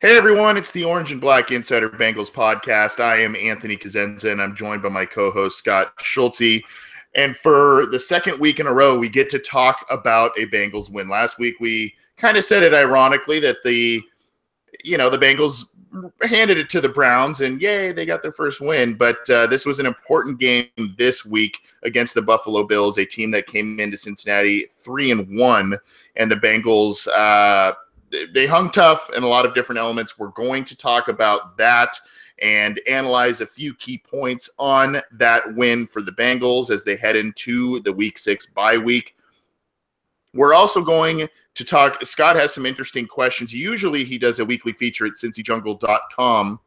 Hey everyone, it's the Orange and Black Insider Bengals podcast. I am Anthony Cosenza, and I'm joined by my co-host Scott Schultze. And for the second week in a row, we get to talk about a Bengals win. Last week, we kind of said it ironically that the Bengals handed it to the Browns, and yay, they got their first win. But this was an important game this week against the Buffalo Bills, a team that came into Cincinnati 3-1, and the Bengals. They hung tough in a lot of different elements. We're going to talk about that and analyze a few key points on that win for the Bengals as they head into the Week 6 bye week. We're also going to talk. Scott has some interesting questions. Usually he does a weekly feature at cincyjungle.com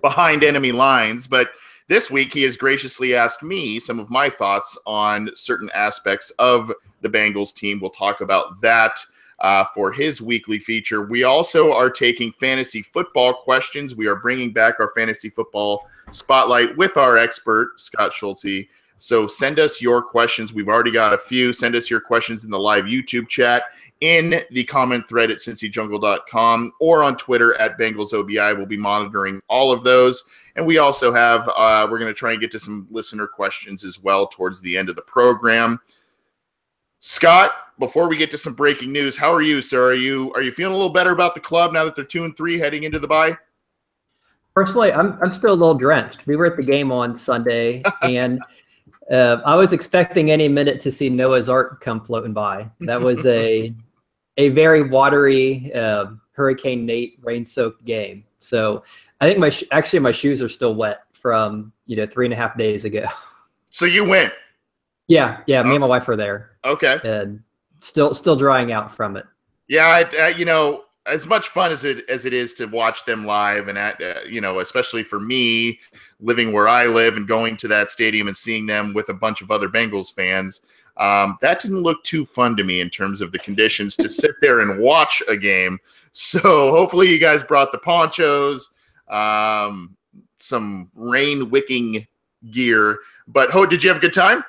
behind enemy lines, but this week he has graciously asked me some of my thoughts on certain aspects of the Bengals team. We'll talk about that for his weekly feature. We also are taking fantasy football questions. We are bringing back our fantasy football spotlight with our expert, Scott Schultze. So send us your questions. We've already got a few. Send us your questions in the live YouTube chat, in the comment thread at cincyjungle.com, or on Twitter at BengalsOBI. We'll be monitoring all of those. And we also have, we're going to try and get to some listener questions as well towards the end of the program. Scott, before we get to some breaking news, how are you, sir? Are you feeling a little better about the club now that they're 2-3 heading into the bye? Personally, I'm still a little drenched. We were at the game on Sunday, and I was expecting any minute to see Noah's Ark come floating by. That was a very watery Hurricane Nate rain-soaked game. So I think my shoes are still wet from 3.5 days ago. So you went? Yeah. Me and my wife were there. Okay. And still drying out from it. Yeah, as much fun as it is to watch them live, and especially for me, living where I live and going to that stadium and seeing them with a bunch of other Bengals fans, that didn't look too fun to me in terms of the conditions to sit there and watch a game. So hopefully you guys brought the ponchos, some rain wicking gear. But did you have a good time?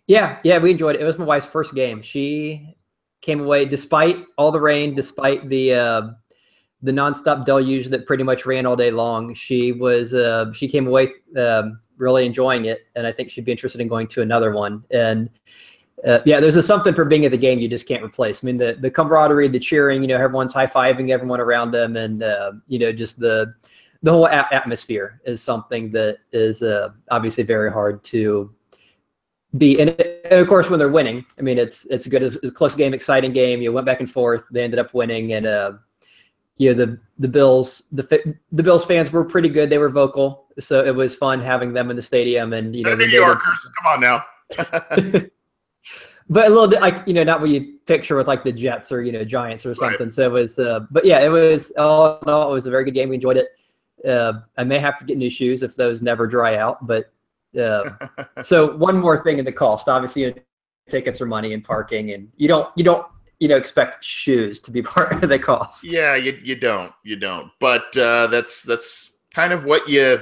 Yeah, we enjoyed it. It was my wife's first game. She came away, despite all the rain, despite the nonstop deluge that pretty much ran all day long. She came away really enjoying it, and I think she'd be interested in going to another one. And there's something for being at the game you just can't replace. I mean, the camaraderie, the cheering, everyone's high-fiving everyone around them, and just the whole atmosphere is something that is obviously very hard to be. And of course, when they're winning, I mean, it's good. It's a close game, exciting game. You went back and forth. They ended up winning, and the Bills fans were pretty good. They were vocal, so it was fun having them in the stadium. And New Yorkers, come on now. But a little bit like not what you picture with like the Jets or Giants or something. Right. So it was, but yeah, it was all in all, it was a very good game. We enjoyed it. I may have to get new shoes if those never dry out, but. So one more thing in the cost, obviously tickets are money and parking, and you don't expect shoes to be part of the cost. Yeah, you don't. But that's kind of what you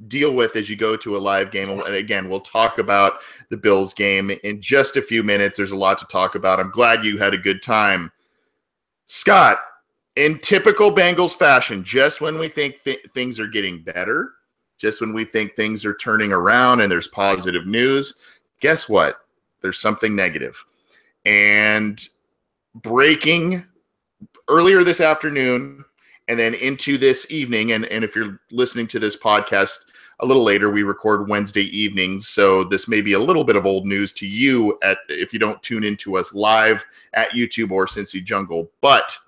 deal with as you go to a live game. And again, we'll talk about the Bills game in just a few minutes. There's a lot to talk about. I'm glad you had a good time. Scott, in typical Bengals fashion, just when we think things are getting better, just when we think things are turning around and there's positive news, guess what? There's something negative. And breaking earlier this afternoon and then into this evening, and if you're listening to this podcast a little later, we record Wednesday evenings, so this may be a little bit of old news to you if you don't tune into us live at YouTube or Cincy Jungle. But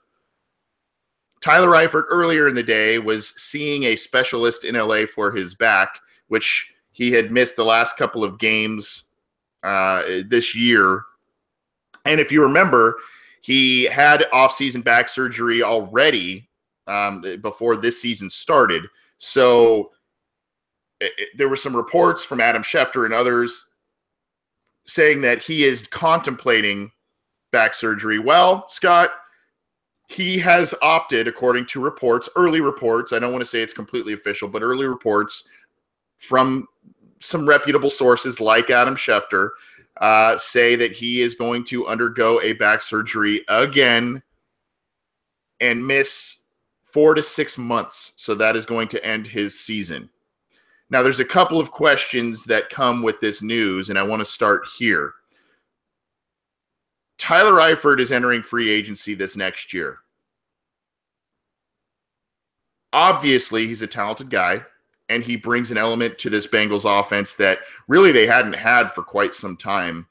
Tyler Eifert earlier in the day was seeing a specialist in LA for his back, which he had missed the last couple of games this year. And if you remember, he had off-season back surgery already before this season started. So there were some reports from Adam Schefter and others saying that he is contemplating back surgery. Well, Scott, he has opted, according to reports, early reports, I don't want to say it's completely official, but early reports from some reputable sources like Adam Schefter say that he is going to undergo a back surgery again and miss 4 to 6 months. So that is going to end his season. Now, there's a couple of questions that come with this news, and I want to start here. Tyler Eifert is entering free agency this next year. Obviously, he's a talented guy, and he brings an element to this Bengals offense that really they hadn't had for quite some time.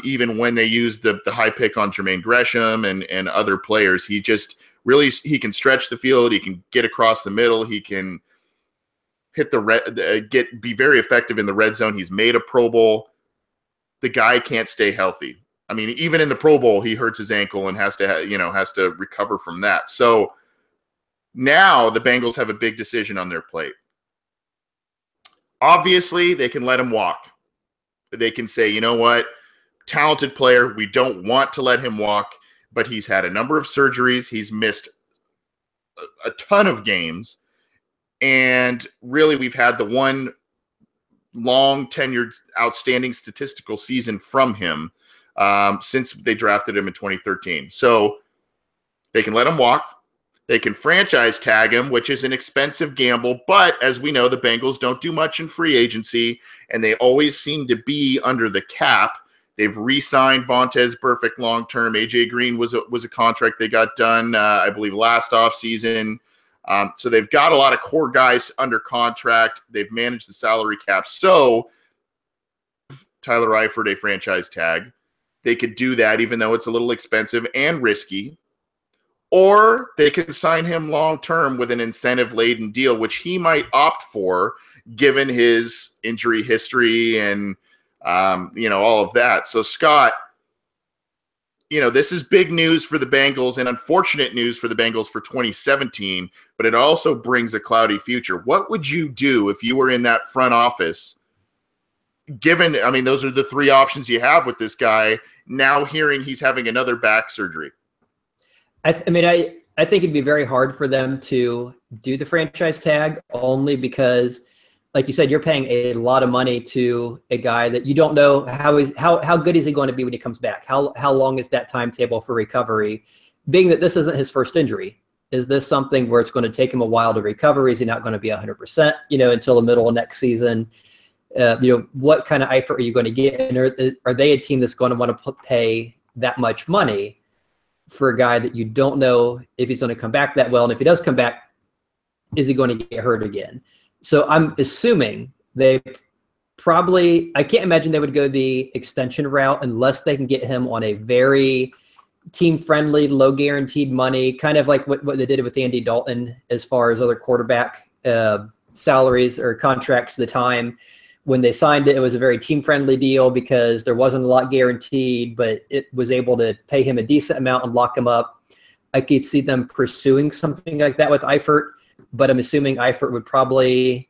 Even when they used the high pick on Jermaine Gresham and other players, he can stretch the field. He can get across the middle. He can hit be very effective in the red zone. He's made a Pro Bowl. The guy can't stay healthy. I mean, even in the Pro Bowl, he hurts his ankle and has to recover from that. So now the Bengals have a big decision on their plate. Obviously, they can let him walk. They can say, you know what, talented player, we don't want to let him walk, but he's had a number of surgeries. He's missed a ton of games. And really, we've had the one long tenured, outstanding statistical season from him since they drafted him in 2013. So they can let him walk. They can franchise tag him, which is an expensive gamble. But as we know, the Bengals don't do much in free agency, and they always seem to be under the cap. They've re-signed Vontaze Burfict long-term. A.J. Green was a contract they got done, I believe, last offseason. So they've got a lot of core guys under contract. They've managed the salary cap. So Tyler Eifert a franchise tag. They could do that even though it's a little expensive and risky. Or they can sign him long-term with an incentive-laden deal, which he might opt for given his injury history and, all of that. So, Scott, this is big news for the Bengals and unfortunate news for the Bengals for 2017, but it also brings a cloudy future. What would you do if you were in that front office, given, those are the three options you have with this guy, now hearing he's having another back surgery? I think it'd be very hard for them to do the franchise tag only because, like you said, you're paying a lot of money to a guy that you don't know how good is he going to be when he comes back? How long is that timetable for recovery? Being that this isn't his first injury, is this something where it's going to take him a while to recover? Is he not going to be 100%, until the middle of next season? What kind of Eifert are you going to get? And are they a team that's going to want to pay that much money for a guy that you don't know if he's going to come back that well? And if he does come back, is he going to get hurt again? So I'm assuming I can't imagine they would go the extension route unless they can get him on a very team-friendly, low guaranteed money, kind of like what they did with Andy Dalton as far as other quarterback salaries or contracts at the time. When they signed it, it was a very team-friendly deal because there wasn't a lot guaranteed, but it was able to pay him a decent amount and lock him up. I could see them pursuing something like that with Eifert, but I'm assuming Eifert would probably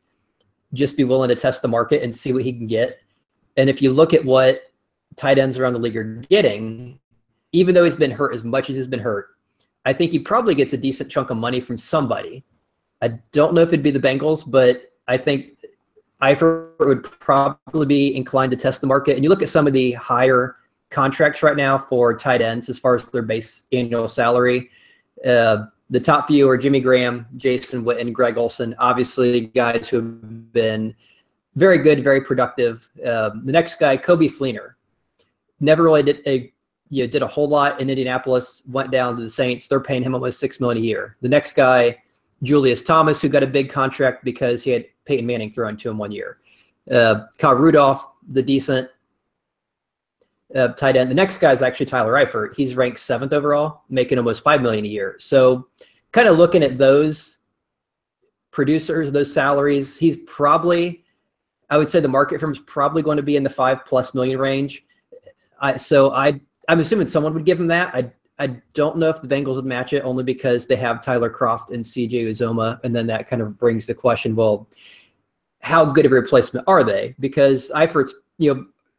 just be willing to test the market and see what he can get. And if you look at what tight ends around the league are getting, even though he's been hurt as much as he's been hurt, I think he probably gets a decent chunk of money from somebody. I don't know if it'd be the Bengals, but I think Eifert would probably be inclined to test the market. And you look at some of the higher contracts right now for tight ends as far as their base annual salary. The top few are Jimmy Graham, Jason Witten, Greg Olsen, obviously guys who have been very good, very productive. The next guy, Kobe Fleener, never really did a whole lot in Indianapolis, went down to the Saints. They're paying him almost $6 million a year. The next guy, Julius Thomas, who got a big contract because he had Peyton Manning throwing to him 1 year. Kyle Rudolph, the decent tight end. The next guy is actually Tyler Eifert. He's ranked 7th overall, making almost $5 million a year. So kind of looking at those producers, those salaries, he's probably, I would say the market for him is probably going to be in the $5+ million range. I'm assuming someone would give him that. I don't know if the Bengals would match it only because they have Tyler Kroft and CJ Uzomah. And then that kind of brings the question, well, how good of a replacement are they? Because Eifert's,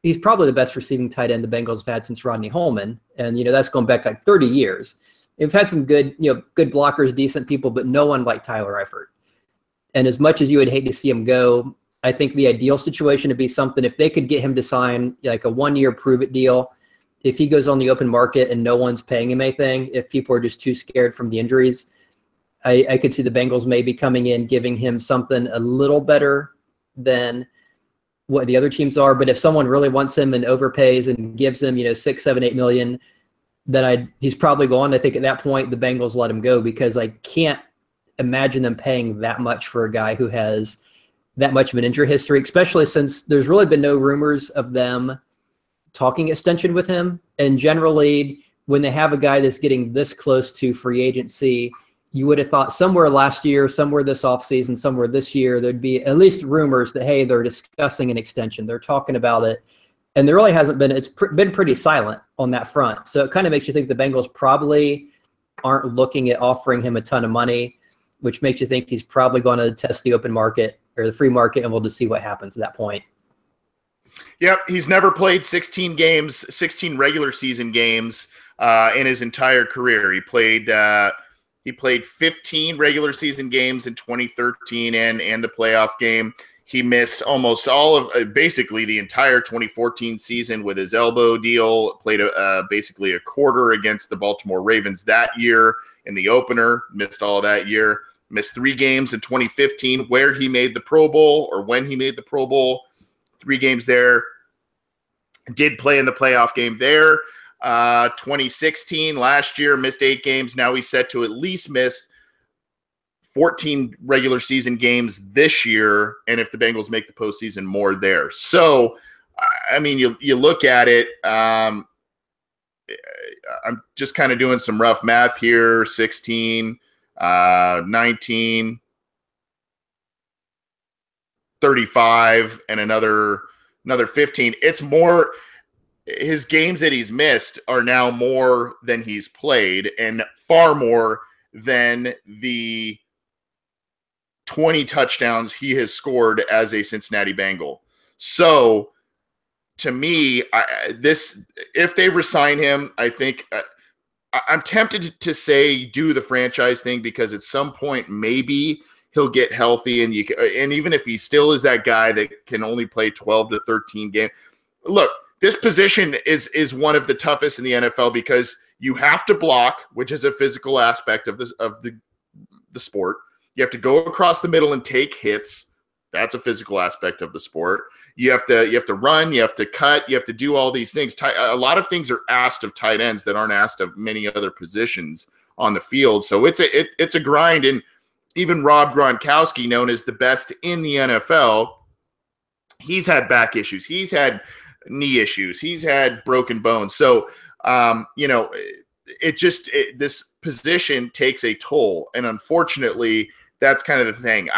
he's probably the best receiving tight end the Bengals have had since Rodney Holman. And, that's going back like 30 years. They've had some good, good blockers, decent people, but no one like Tyler Eifert. And as much as you would hate to see him go, I think the ideal situation would be something if they could get him to sign like a 1-year prove-it deal. If he goes on the open market and no one's paying him anything, if people are just too scared from the injuries, I could see the Bengals maybe coming in, giving him something a little better than what the other teams are. But if someone really wants him and overpays and gives him, 6, 7, 8 million, then he's probably gone. I think at that point the Bengals let him go, because I can't imagine them paying that much for a guy who has that much of an injury history, especially since there's really been no rumors of them talking extension with him. And generally, when they have a guy that's getting this close to free agency, you would have thought somewhere last year, somewhere this offseason, somewhere this year, there'd be at least rumors that, hey, they're discussing an extension. They're talking about it. And there really hasn't been. It's been pretty silent on that front. So it kind of makes you think the Bengals probably aren't looking at offering him a ton of money, which makes you think he's probably going to test the open market or the free market, and we'll just see what happens at that point. Yep, he's never played 16 regular season games in his entire career. He played 15 regular season games in 2013 and the playoff game. He missed almost all of basically the entire 2014 season with his elbow deal. Played basically a quarter against the Baltimore Ravens that year in the opener. Missed all that year. Missed 3 games in 2015 where he made the Pro Bowl, or when he made the Pro Bowl. 3 games there. Did play in the playoff game there. 2016, last year, missed 8 games. Now he's set to at least miss 14 regular season games this year, and if the Bengals make the postseason, more there. So, I mean, you look at it. I'm just kind of doing some rough math here. 16, 19, 35, and another 15. It's more. His games that he's missed are now more than he's played, and far more than the 20 touchdowns he has scored as a Cincinnati Bengal. So, to me, if they resign him, I think I'm tempted to say do the franchise thing, because at some point maybe he'll get healthy, and even if he still is that guy that can only play 12 to 13 games. Look, this position is one of the toughest in the NFL, because you have to block, which is a physical aspect of the sport. You have to go across the middle and take hits. That's a physical aspect of the sport. You have to run, you have to cut, you have to do all these things. A lot of things are asked of tight ends that aren't asked of many other positions on the field. So it's a grind. And even Rob Gronkowski, known as the best in the NFL, he's had back issues. He's had knee issues. He's had broken bones. So, this position takes a toll. And unfortunately, that's kind of the thing.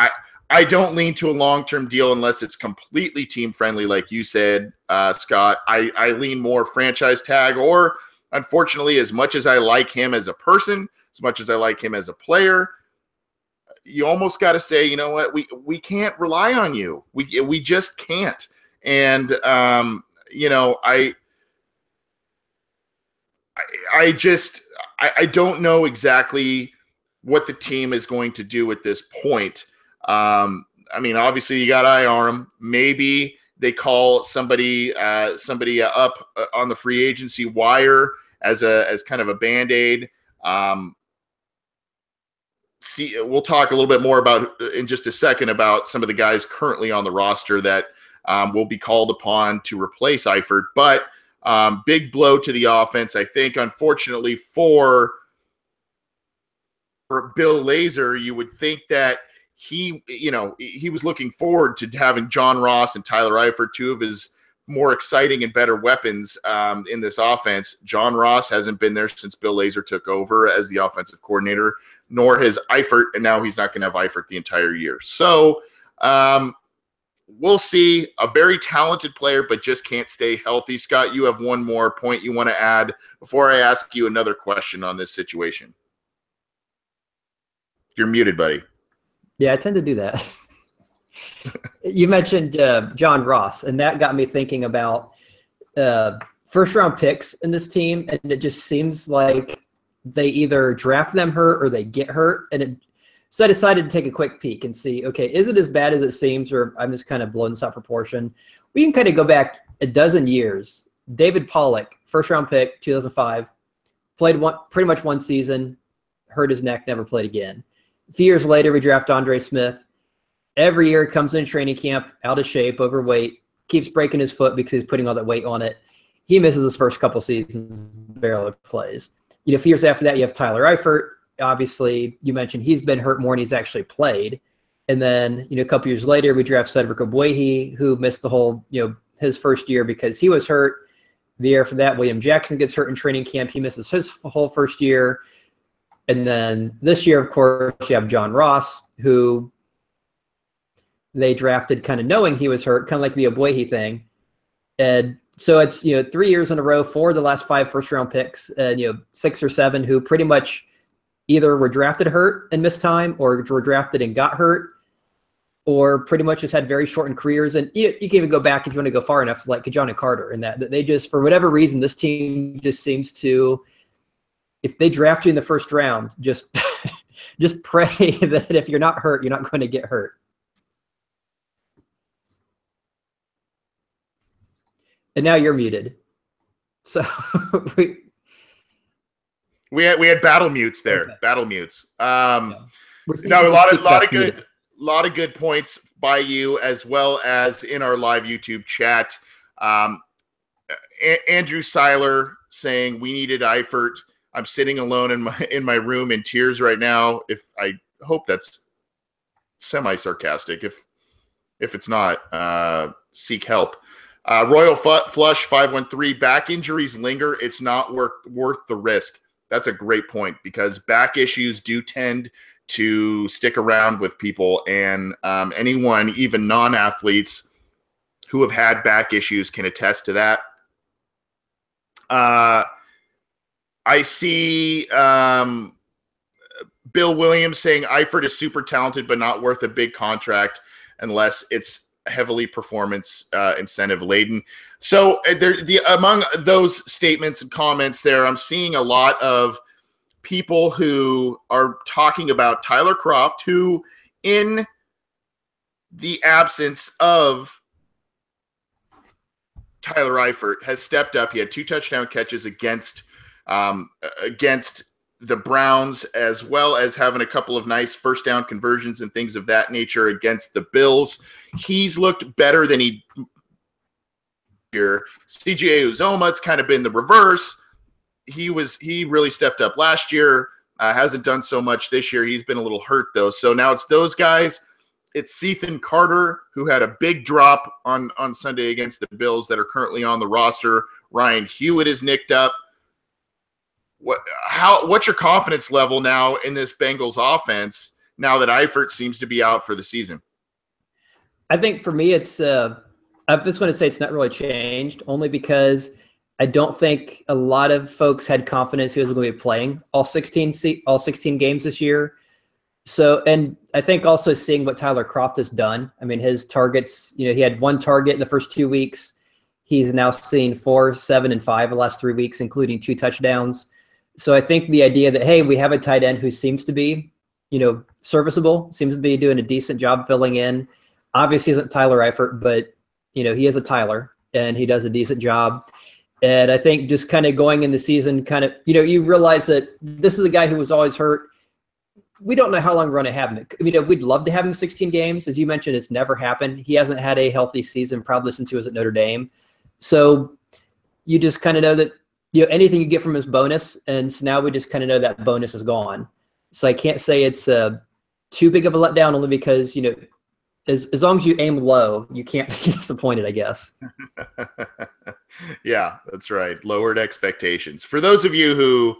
I don't lean to a long-term deal unless it's completely team-friendly, like you said, Scott. I lean more franchise tag, or unfortunately, as much as I like him as a person, as much as I like him as a player, you almost got to say, you know what, we can't rely on you. We just can't. And, I don't know exactly what the team is going to do at this point. I mean, obviously you got IR him. Maybe they call somebody up on the free agency wire as kind of a Band-Aid. We'll talk a little bit more about in just a second about some of the guys currently on the roster that will be called upon to replace Eifert. But big blow to the offense, I think. Unfortunately for Bill Lazor, you would think that he was looking forward to having John Ross and Tyler Eifert, 2 of his more exciting and better weapons in this offense. John Ross hasn't been there since Bill Lazor took over as the offensive coordinator, nor has Eifert, and now he's not going to have Eifert the entire year. So we'll see. A very talented player, but just can't stay healthy. Scott, you have one more point you want to add before I ask you another question on this situation. You're muted, buddy. Yeah, I tend to do that. You mentioned John Ross, and that got me thinking about first-round picks in this team, and it just seems like they either draft them hurt or they get hurt. So I decided to take a quick peek and see, okay, is it as bad as it seems, or I'm just kind of blowing this out of proportion? We can kind of go back a dozen years. David Pollock, first-round pick, 2005, played pretty much one season, hurt his neck, never played again. A few years later, we draft Andre Smith. Every year comes in training camp, out of shape, overweight, keeps breaking his foot because he's putting all that weight on it. He misses his first couple seasons, barely plays. A few years after that, you have Tyler Eifert. Obviously, you mentioned he's been hurt more than he's actually played. And then, a couple years later, we draft Cedric Ogbuehi, who missed the whole, his first year because he was hurt. The year after that, William Jackson gets hurt in training camp. He misses his whole first year. And then this year, of course, you have John Ross, who they drafted kind of knowing he was hurt, kind of like the Ogbuehi thing. And so it's, 3 years in a row, 4 of the last 5 first-round picks, and, 6 or 7 who pretty much either were drafted hurt and missed time or were drafted and got hurt or pretty much just had very shortened careers. And you can even go back if you want to go far enough to like Kajana Carter and that they just, for whatever reason, this team just seems to, if they draft you in the first round, just just pray that if you're not hurt, you're not going to get hurt. And now you're muted. So we had battle mutes there. Okay. Battle mutes. No, a lot of good points by you, as well as in our live YouTube chat. Andrew Seiler saying we needed Eifert. I'm sitting alone in my room in tears right now. If I hope that's semi-sarcastic. If it's not, seek help. Royal Flush 513, back injuries linger. It's not worth the risk. That's a great point, because back issues do tend to stick around with people, and anyone, even non-athletes who have had back issues, can attest to that. I see Bill Williams saying Eifert is super talented but not worth a big contract unless it's heavily performance incentive laden. So among those statements and comments there, I'm seeing a lot of people who are talking about Tyler Kroft, who in the absence of Tyler Eifert has stepped up. He had 2 touchdown catches against the Browns, as well as having a couple of nice first down conversions and things of that nature against the Bills. He's looked better than he here. CJ Uzoma, it's kind of been the reverse. He really stepped up last year. Hasn't done so much this year. He's been a little hurt though. So now it's those guys. It's Cethan Carter, who had a big drop on Sunday against the Bills, that are currently on the roster. Ryan Hewitt is nicked up. What's your confidence level now in this Bengals offense now that Eifert seems to be out for the season? I think for me, it's I just want to say it's not really changed, only because I don't think a lot of folks had confidence he was going to be playing all 16 games this year. So, and I think also seeing what Tyler Kroft has done. I mean, his targets, he had 1 target in the first 2 weeks. He's now seen 4, 7, and 5 the last 3 weeks, including 2 touchdowns. So I think the idea that, hey, we have a tight end who seems to be, serviceable, seems to be doing a decent job filling in. Obviously isn't Tyler Eifert, but, he is a Tyler, and he does a decent job. And I think just kind of going in the season, kind of, you realize that this is a guy who was always hurt. We don't know how long we're going to have him. We'd love to have him 16 games. As you mentioned, it's never happened. He hasn't had a healthy season probably since he was at Notre Dame. So you just kind of know that, anything you get from his bonus. And so now we just kind of know that bonus is gone. So I can't say it's too big of a letdown, only because, as long as you aim low, you can't be disappointed, I guess. Yeah, that's right. Lowered expectations. For those of you who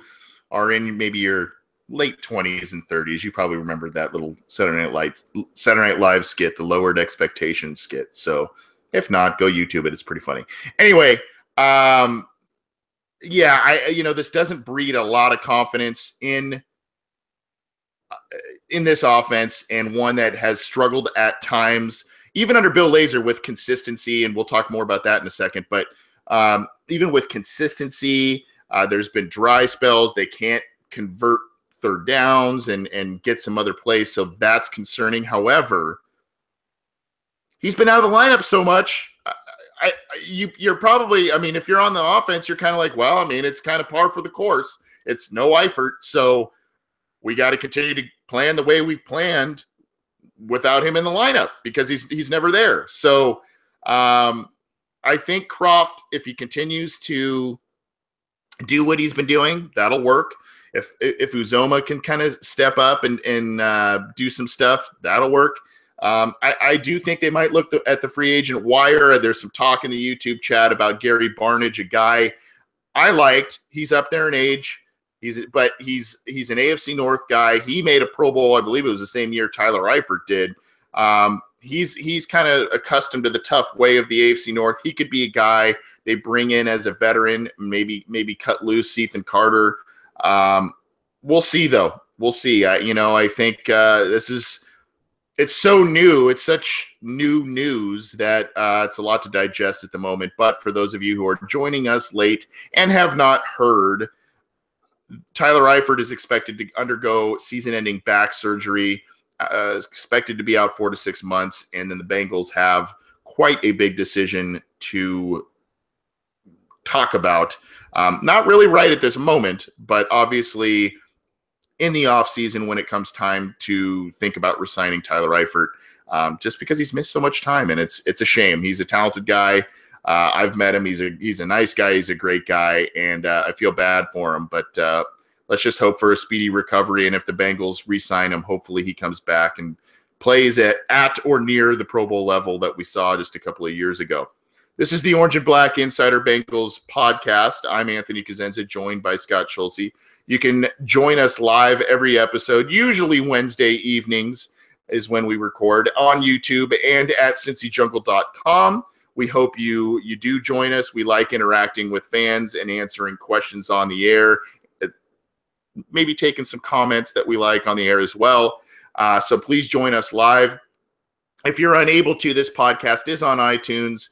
are in maybe your late 20s and 30s, you probably remember that little Saturday Night Live skit, the Lowered Expectations skit. So if not, go YouTube it. It's pretty funny. Anyway, this doesn't breed a lot of confidence in this offense, and one that has struggled at times, even under Bill Lazor, with consistency. And we'll talk more about that in a second. But even with consistency, there's been dry spells. They can't convert third downs and get some other plays. So that's concerning. However, he's been out of the lineup so much. You're probably, if you're on the offense, you're kind of like, well, it's kind of par for the course. It's no Eifert. So we got to continue to plan the way we've planned without him in the lineup because he's never there. So I think Croft, if he continues to do what he's been doing, that'll work. If Uzoma can kind of step up and do some stuff, that'll work. I do think they might look at the free agent wire. There's some talk in the YouTube chat about Gary Barnidge, a guy I liked. He's up there in age. He's an AFC North guy. He made a Pro Bowl, I believe it was the same year Tyler Eifert did. He's kind of accustomed to the tough way of the AFC North. He could be a guy they bring in as a veteran, maybe cut loose Ethan Carter. We'll see, though. We'll see. I think it's so new. It's such new news that it's a lot to digest at the moment. But for those of you who are joining us late and have not heard, Tyler Eifert is expected to undergo season-ending back surgery, expected to be out 4 to 6 months, and then the Bengals have quite a big decision to talk about. Not really right at this moment, but obviously in the offseason when it comes time to think about re-signing Tyler Eifert, just because he's missed so much time, and it's a shame. He's a talented guy. I've met him. He's a nice guy. He's a great guy, and I feel bad for him. But let's just hope for a speedy recovery. And if the Bengals re-sign him, hopefully he comes back and plays at or near the Pro Bowl level that we saw just a couple of years ago. This is the Orange and Black Insider Bengals podcast. I'm Anthony Cosenza, joined by Scott Schultze. You can join us live every episode, usually Wednesday evenings is when we record, on YouTube and at cincyjungle.com. We hope you do join us. We like interacting with fans and answering questions on the air, maybe taking some comments that we like on the air as well. So please join us live. If you're unable to, this podcast is on iTunes,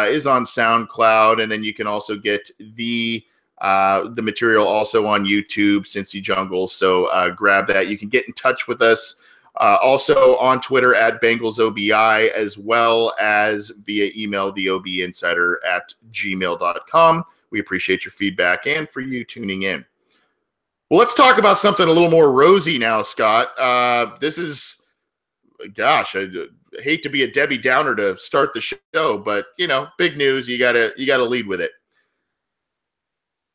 is on SoundCloud, and then you can also get the material also on YouTube, Cincy Jungle. So grab that. You can get in touch with us also on Twitter at BengalsOBI, as well as via email, theobinsider@gmail.com. We appreciate your feedback and for you tuning in. Well, let's talk about something a little more rosy now, Scott. This is, gosh, I hate to be a Debbie Downer to start the show, but big news. You gotta lead with it.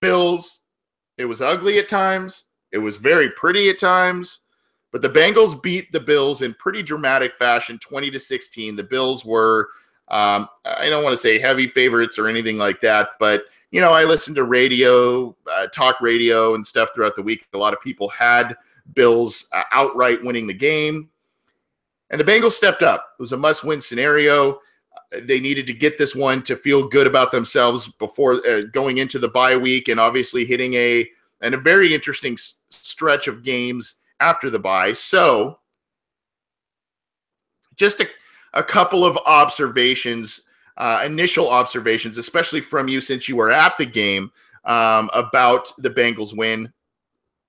Bills. It was ugly at times. It was very pretty at times. But the Bengals beat the Bills in pretty dramatic fashion, 20-16. The Bills were, I don't want to say heavy favorites or anything like that, but I listened to radio, talk radio and stuff throughout the week. A lot of people had Bills outright winning the game. And the Bengals stepped up. It was a must-win scenario. They needed to get this one to feel good about themselves before going into the bye week, and obviously hitting a very interesting stretch of games after the bye. So just a couple of observations, initial observations, especially from you since you were at the game, about the Bengals win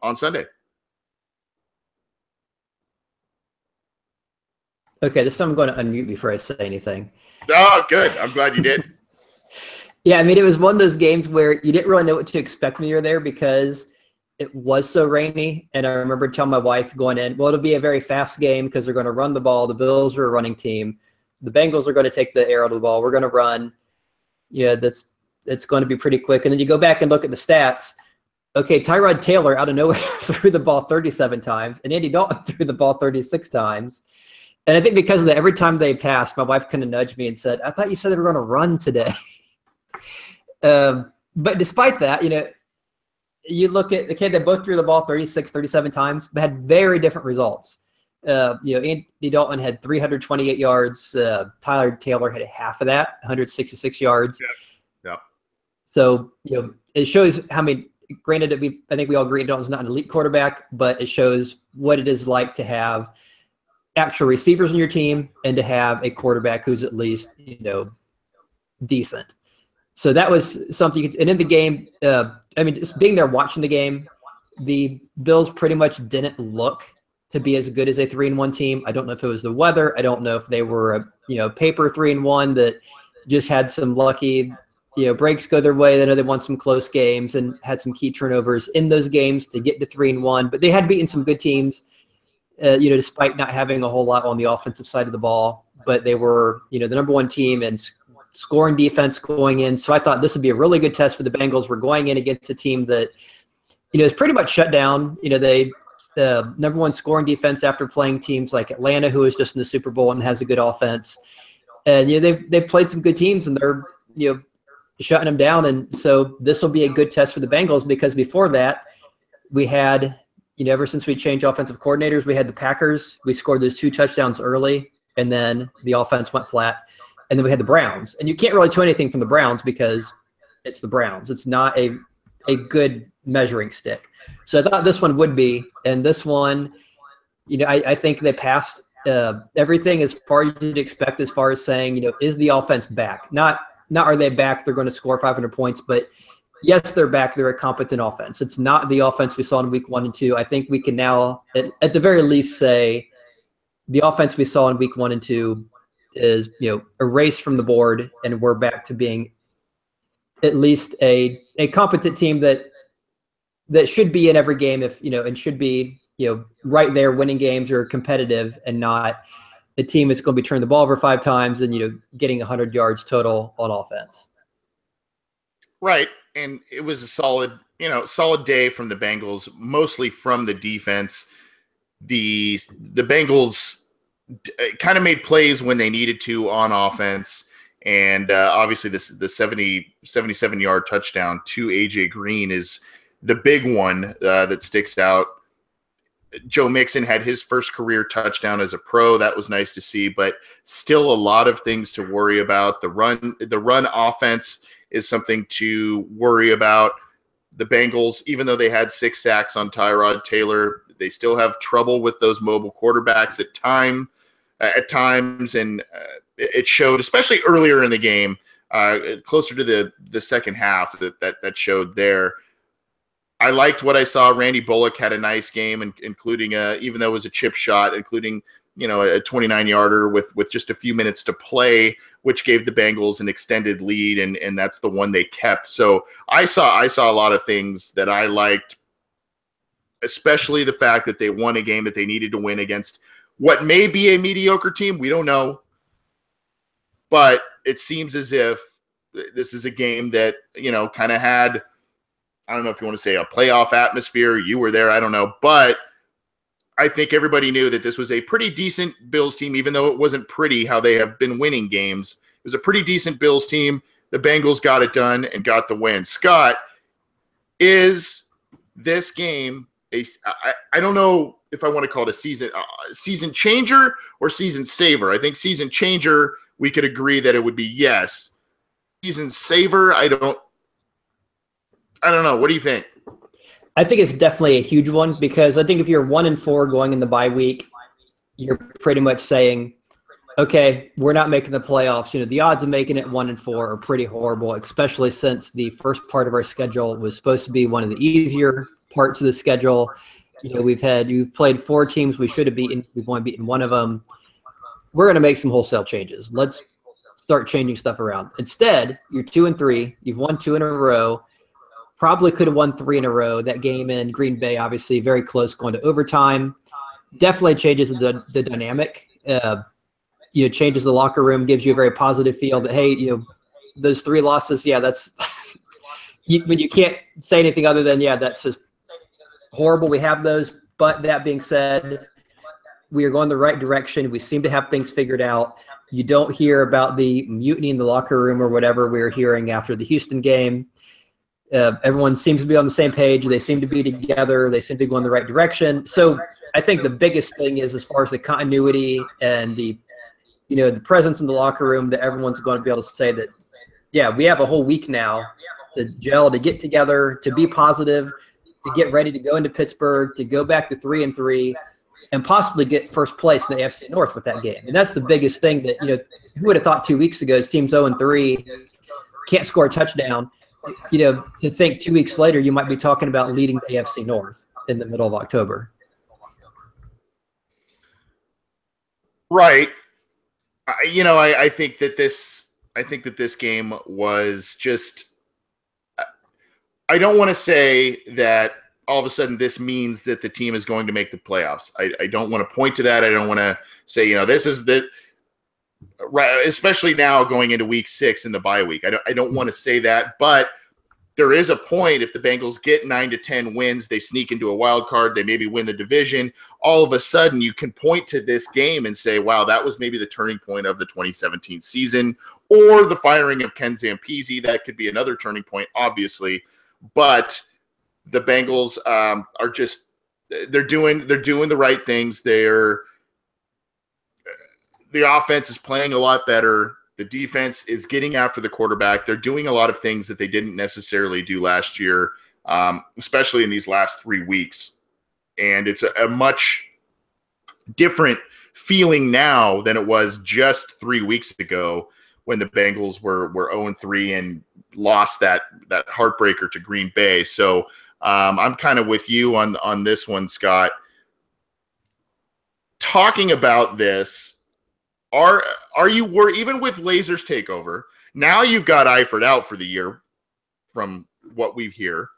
on Sunday. Okay, this time I'm going to unmute before I say anything. Oh, good. I'm glad you did. Yeah, I mean, it was one of those games where you didn't really know what to expect when you were there because it was so rainy. And I remember telling my wife going in, well, it'll be a very fast game because they're going to run the ball. The Bills are a running team. The Bengals are going to take the air out of the ball. We're going to run. Yeah, it's going to be pretty quick. And then you go back and look at the stats. Okay, Tyrod Taylor out of nowhere threw the ball 37 times, and Andy Dalton threw the ball 36 times. And I think because of that, every time they passed, my wife kind of nudged me and said, I thought you said they were going to run today. But despite that, you look at, okay, they both threw the ball 36, 37 times, but had very different results. Andy Dalton had 328 yards. Tyler Taylor had half of that, 166 yards. Yeah. So, it shows how many, granted, I think we all agree Dalton's not an elite quarterback, but it shows what it is like to have actual receivers in your team and to have a quarterback who's at least, decent. So that was something. And in the game, just being there watching the game, the Bills pretty much didn't look to be as good as a 3-1 team. I don't know if it was the weather. I don't know if they were a paper 3-1 that just had some lucky breaks go their way. I know they won some close games and had some key turnovers in those games to get to 3-1, but they had beaten some good teams, despite not having a whole lot on the offensive side of the ball. But they were, the number one team in scoring defense going in. So I thought this would be a really good test for the Bengals. We're going in against a team that, is pretty much shut down. They number one scoring defense after playing teams like Atlanta, who is just in the Super Bowl and has a good offense. And they've played some good teams, and they're shutting them down. And so this will be a good test for the Bengals, because before that we had, ever since we changed offensive coordinators, we had the Packers. We scored those 2 touchdowns early, and then the offense went flat. And then we had the Browns, and you can't really do anything from the Browns because it's the Browns. It's not a good measuring stick. So I thought this one would be, and this one, I think they passed everything as far as you'd expect, as far as saying, is the offense back? Not are they back, they're going to score 500 points, but yes, they're back. They're a competent offense. It's not the offense we saw in week 1 and 2. I think we can now, at the very least, say the offense we saw in week 1 and 2 is, erased from the board, and we're back to being at least a competent team that should be in every game, and should be, right there winning games or competitive, and not a team that's going to be turning the ball over 5 times and, getting 100 yards total on offense. Right. And it was a solid day from the Bengals, mostly from the defense. The Bengals kind of made plays when they needed to on offense. And obviously the 77-yard touchdown to A.J. Green is the big one that sticks out. Joe Mixon had his first career touchdown as a pro. That was nice to see, but still a lot of things to worry about. The run offense is something to worry about. The Bengals, even though they had 6 sacks on Tyrod Taylor, they still have trouble with those mobile quarterbacks at times, and it showed, especially earlier in the game, closer to the second half, that showed there. I liked what I saw. Randy Bullock had a nice game, including even though it was a chip shot, including a 29-yarder with just a few minutes to play, which gave the Bengals an extended lead, and that's the one they kept. So I saw a lot of things that I liked, especially the fact that they won a game that they needed to win against what may be a mediocre team. We don't know, but it seems as if this is a game that kind of had, I don't know if you want to say a playoff atmosphere. You were there, I don't know, but I think everybody knew that this was a pretty decent Bills team, even though it wasn't pretty how they have been winning games. It was a pretty decent Bills team. The Bengals got it done and got the win. Scott, is this game I don't know if I want to call it a season changer or season saver. I think season changer, we could agree that it would be yes. Season saver, I don't know. What do you think? I think it's definitely a huge one, because I think if you're 1-4 going in the bye week, you're pretty much saying, okay, we're not making the playoffs. The odds of making it 1-4 are pretty horrible, especially since the first part of our schedule was supposed to be one of the easier parts of the schedule. We've played 4 teams we should have beaten. We've only beaten one of them. We're going to make some wholesale changes. Let's start changing stuff around. Instead, you're 2-3. You've won 2 in a row. Probably could have won 3 in a row. That game in Green Bay, obviously very close, going to overtime. Definitely changes the dynamic. Changes the locker room, gives you a very positive feel that, hey, those 3 losses, yeah, that's when you can't say anything other than, yeah, that's just horrible. We have those. But that being said, we are going the right direction. We seem to have things figured out. You don't hear about the mutiny in the locker room or whatever we were hearing after the Houston game. Everyone seems to be on the same page. They seem to be together. They seem to go in the right direction. So I think the biggest thing is, as far as the continuity and the presence in the locker room, that everyone's going to be able to say that, yeah, we have a whole week now to gel, to get together, to be positive, to get ready to go into Pittsburgh, to go back to 3-3, and possibly get first place in the AFC North with that game. And that's the biggest thing that, who would have thought 2 weeks ago, as team's 0-3, can't score a touchdown, to think 2 weeks later you might be talking about leading the AFC North in the middle of October. Right. I think that this I think that this game was just – I don't want to say that all of a sudden this means that the team is going to make the playoffs. I don't want to point to that. I don't want to say, this is the – right, especially now going into week 6 in the bye week. I don't want to say that, but – there is a point if the Bengals get 9 to 10 wins, they sneak into a wild card, they maybe win the division. All of a sudden, you can point to this game and say, wow, that was maybe the turning point of the 2017 season, or the firing of Ken Zampese. That could be another turning point, obviously. But the Bengals are just they're doing the right things. The offense is playing a lot better. The defense is getting after the quarterback. They're doing a lot of things that they didn't necessarily do last year, especially in these last 3 weeks. And it's a much different feeling now than it was just 3 weeks ago when the Bengals were 0-3 and lost that heartbreaker to Green Bay. So I'm kind of with you on this one, Scott. Talking about this, are you worried, even with Lazer's takeover, now you've got Eifert out for the year from what we hear.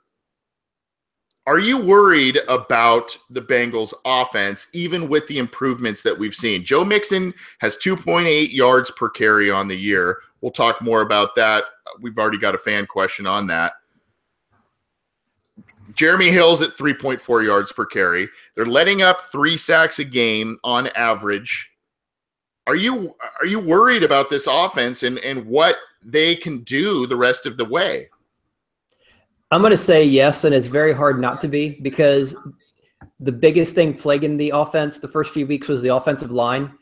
Are you worried about the Bengals offense, even with the improvements that we've seen? Joe Mixon has 2.8 yards per carry on the year. We'll talk more about that. We've already got a fan question on that. Jeremy Hill's at 3.4 yards per carry. They're letting up 3 sacks a game on average. Are you worried about this offense and what they can do the rest of the way? I'm going to say yes, and it's very hard not to be, because the biggest thing plaguing the offense the first few weeks was the offensive line,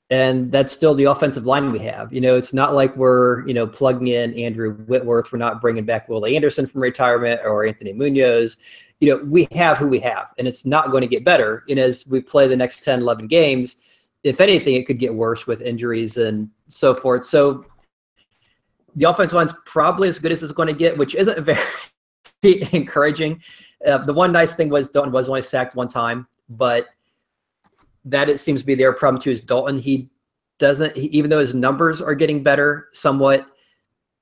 and that's still the offensive line we have. It's not like we're, plugging in Andrew Whitworth. We're not bringing back Willie Anderson from retirement or Anthony Munoz. We have who we have, and it's not going to get better. As we play the next 10, 11 games, if anything, it could get worse with injuries and so forth. So the offensive line's probably as good as it's going to get, which isn't very encouraging. The one nice thing was Dalton was only sacked 1 time, but that it seems to be their problem too is Dalton. Even though his numbers are getting better somewhat,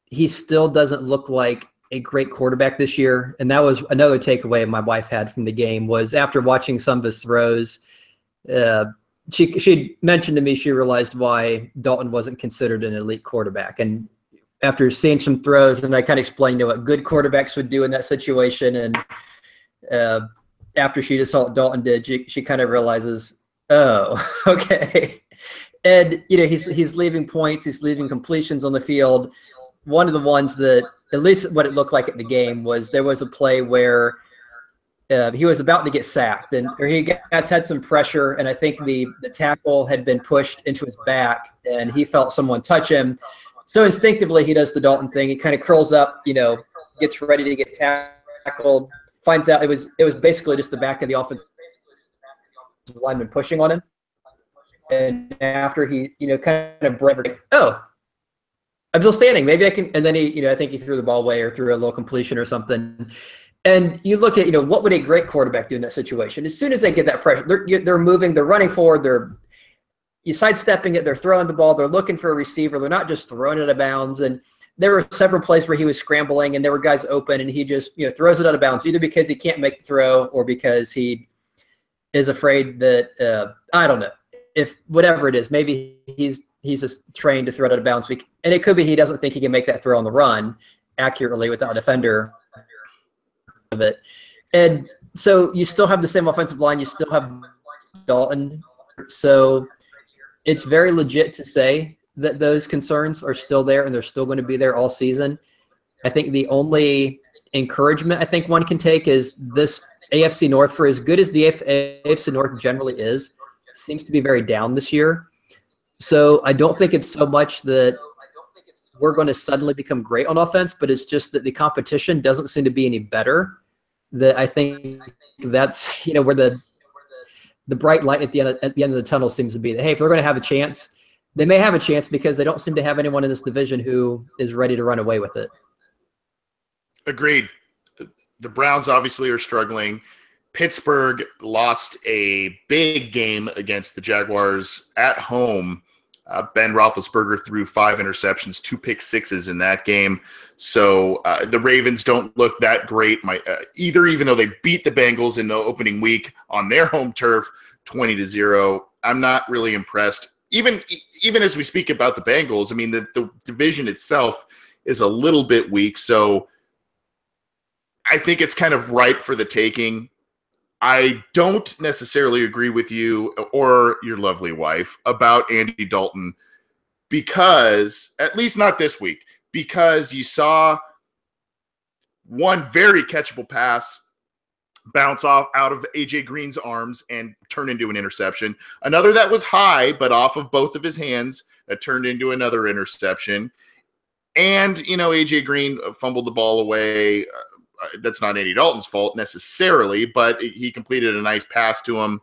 he still doesn't look like a great quarterback this year. And that was another takeaway my wife had from the game, was after watching some of his throws, she mentioned to me she realized why Dalton wasn't considered an elite quarterback. And after seeing some throws, and I kind of explained what good quarterbacks would do in that situation, and after she just saw what Dalton did, she kind of realizes, oh, okay. And he's leaving points, he's leaving completions on the field. One of the ones that, at least what it looked like at the game, was there was a play where he was about to get sacked, or he had some pressure, and I think the tackle had been pushed into his back, and he felt someone touch him. So instinctively, he does the Dalton thing. He kind of curls up, gets ready to get tackled, finds out it was basically just the back of the offensive lineman pushing on him. And after he, kind of like, oh, I'm still standing. Maybe I can. And then he, I think he threw the ball away or threw a little completion or something. And you look at, what would a great quarterback do in that situation? As soon as they get that pressure, they're moving, they're running forward, you're sidestepping it, they're throwing the ball, they're looking for a receiver, they're not just throwing it out of bounds. And there were several plays where he was scrambling and there were guys open, and he just, throws it out of bounds, either because he can't make the throw or because he is afraid that, I don't know, if whatever it is, maybe he's just trained to throw it out of bounds. And it could be he doesn't think he can make that throw on the run accurately without a defender of it. And so you still have the same offensive line, you still have Dalton. So it's very legit to say that those concerns are still there and they're still going to be there all season. I think the only encouragement I think one can take is this AFC North, for as good as the AFC North generally is, seems to be very down this year. So I don't think it's so much that we're going to suddenly become great on offense, but it's just that the competition doesn't seem to be any better. That I think that's, where the bright light at the end of the tunnel seems to be, that, hey, if they're going to have a chance, they may have a chance because they don't seem to have anyone in this division who is ready to run away with it. Agreed. The Browns obviously are struggling. Pittsburgh lost a big game against the Jaguars at home Ben Roethlisberger threw 5 interceptions, 2 pick sixes in that game. So the Ravens don't look that great either, even though they beat the Bengals in the opening week on their home turf 20-0. I'm not really impressed. Even as we speak about the Bengals, I mean, the division itself is a little bit weak. So I think it's kind of ripe for the taking. I don't necessarily agree with you or your lovely wife about Andy Dalton because, at least not this week, because you saw one very catchable pass bounce off out of A.J. Green's arms and turn into an interception. Another that was high, but off of both of his hands, that turned into another interception. And, A.J. Green fumbled the ball away. That's not Andy Dalton's fault necessarily, but he completed a nice pass to him.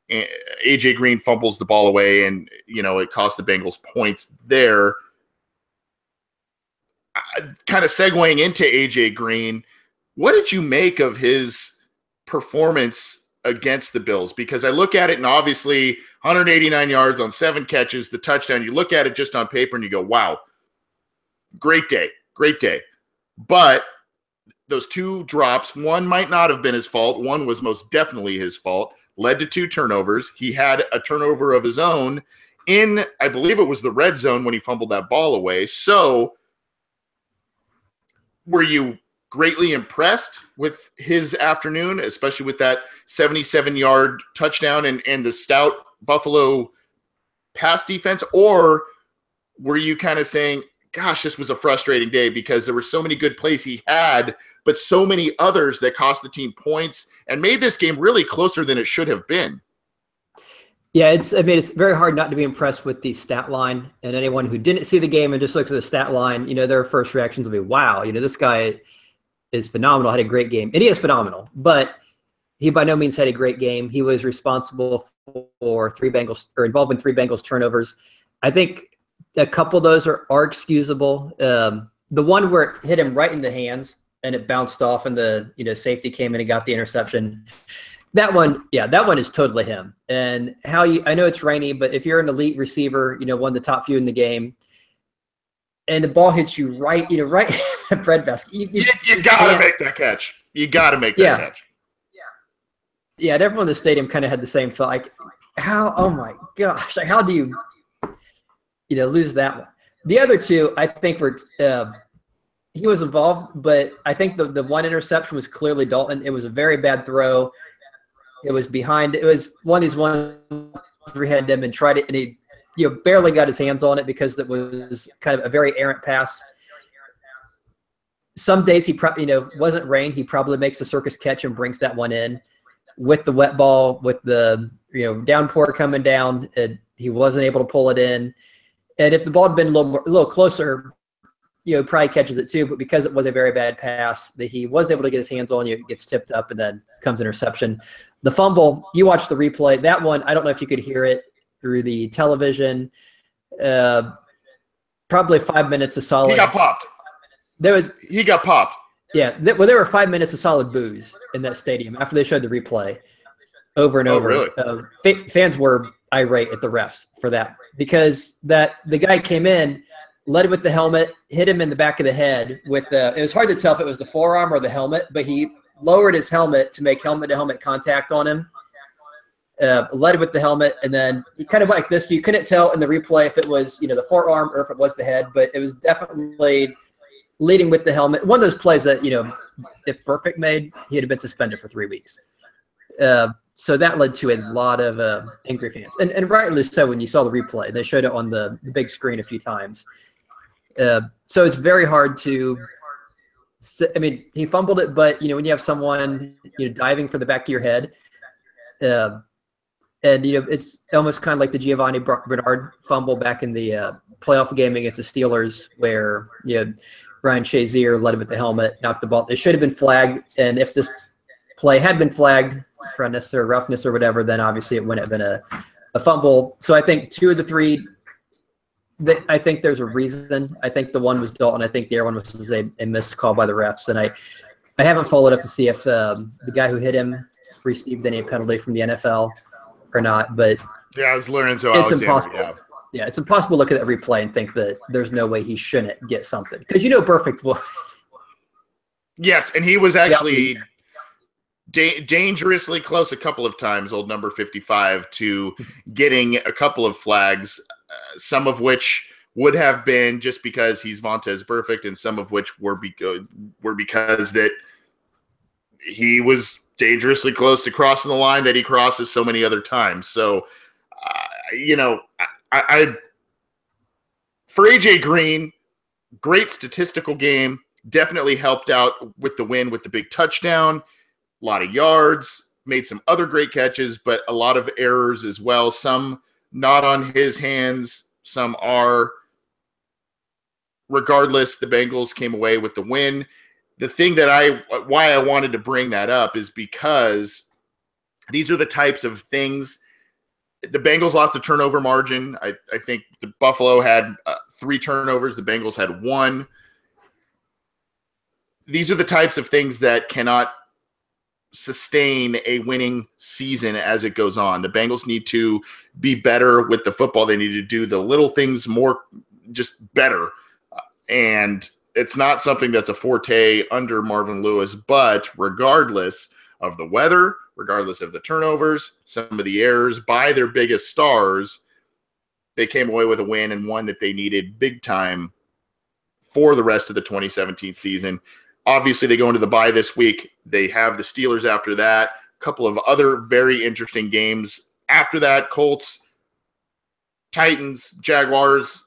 A.J. Green fumbles the ball away, and, it cost the Bengals points there. Kind of segueing into A.J. Green, what did you make of his performance against the Bills? Because I look at it, and obviously 189 yards on 7 catches, the touchdown. You look at it just on paper, and you go, wow, great day. But those 2 drops, one might not have been his fault. One was most definitely his fault, led to 2 turnovers. He had a turnover of his own in, I believe it was the red zone when he fumbled that ball away. So were you greatly impressed with his afternoon, especially with that 77-yard touchdown and the stout Buffalo pass defense? Or were you kind of saying, gosh, this was a frustrating day because there were so many good plays he had, but so many others that cost the team points and made this game really closer than it should have been? Yeah, it's very hard not to be impressed with the stat line. And anyone who didn't see the game and just looks at the stat line, their first reactions will be, wow, this guy is phenomenal, had a great game. And he is phenomenal, but he by no means had a great game. He was responsible for involved in 3 Bengals turnovers. I think a couple of those are excusable. The one where it hit him right in the hands and it bounced off and the safety came in and got the interception. That one is totally him. And I know it's rainy, but if you're an elite receiver, one of the top few in the game, and the ball hits you right in the bread basket, you gotta make that catch. You gotta make that catch. Yeah, and everyone in the stadium kind of had the same thought. Like, how? Oh my gosh! Like, how do you, lose that one? The other 2, I think, were he was involved, but I think the one interception was clearly Dalton. It was a very bad throw. It was behind. It was one of these ones where he had him and tried it, and he barely got his hands on it because it was kind of a very errant pass. Some days he probably, wasn't rain, he probably makes a circus catch and brings that one in. With the wet ball, with the downpour coming down, he wasn't able to pull it in. And if the ball had been a little closer, probably catches it too. But because it was a very bad pass that he was able to get his hands on, it gets tipped up and then comes interception. The fumble, you watch the replay. That one, I don't know if you could hear it through the television. Probably 5 minutes of solid. He got popped. He got popped. Yeah, there were 5 minutes of solid boos in that stadium after they showed the replay over and over. Really? Fans were irate at the refs for that because the guy came in, led with the helmet, hit him in the back of the head with it was hard to tell if it was the forearm or the helmet, but he lowered his helmet to make helmet-to-helmet contact on him. Led with the helmet, and then he kind of like this. You couldn't tell in the replay if it was the forearm or if it was the head, but it was definitely leading with the helmet. One of those plays that if Perfect made, he'd have been suspended for 3 weeks. So that led to a lot of angry fans, and rightly so. When you saw the replay, they showed it on the big screen a few times. So it's very hard to. I mean, he fumbled it, but when you have someone diving for the back of your head. And, it's almost kind of like the Giovanni Bernard fumble back in the playoff game against the Steelers where, Ryan Shazier led him with the helmet, knocked the ball. It should have been flagged. And if this play had been flagged for unnecessary roughness or whatever, then obviously it wouldn't have been a fumble. So I think 2 of the 3, I think there's a reason. I think the one was Dalton. I think the other one was a missed call by the refs. And I haven't followed up to see if the guy who hit him received any penalty from the NFL or not, but yeah, it was Lorenzo it's Alexander. impossible. Yeah, it's impossible to look at every play and think that there's no way he shouldn't get something. Because Burfict will. Yes, and he was actually dangerously close a couple of times, old number 55, to getting a couple of flags, some of which would have been just because he's Vontaze Burfict, and some of which were because that he was dangerously close to crossing the line that he crosses so many other times. So, I for AJ Green, great statistical game, definitely helped out with the win with the big touchdown, a lot of yards, made some other great catches, but a lot of errors as well. Some not on his hands, some are. Regardless, the Bengals came away with the win. The thing why I wanted to bring that up is because these are the types of things. The Bengals lost a turnover margin. I think the Buffalo had 3 turnovers. The Bengals had 1. These are the types of things that cannot sustain a winning season as it goes on. The Bengals need to be better with the football. They need to do the little things more, just better. And it's not something that's a forte under Marvin Lewis, but regardless of the weather, regardless of the turnovers, some of the errors by their biggest stars, they came away with a win, and one that they needed big time for the rest of the 2017 season. Obviously, they go into the bye this week. They have the Steelers after that. A couple of other very interesting games after that. Colts, Titans, Jaguars,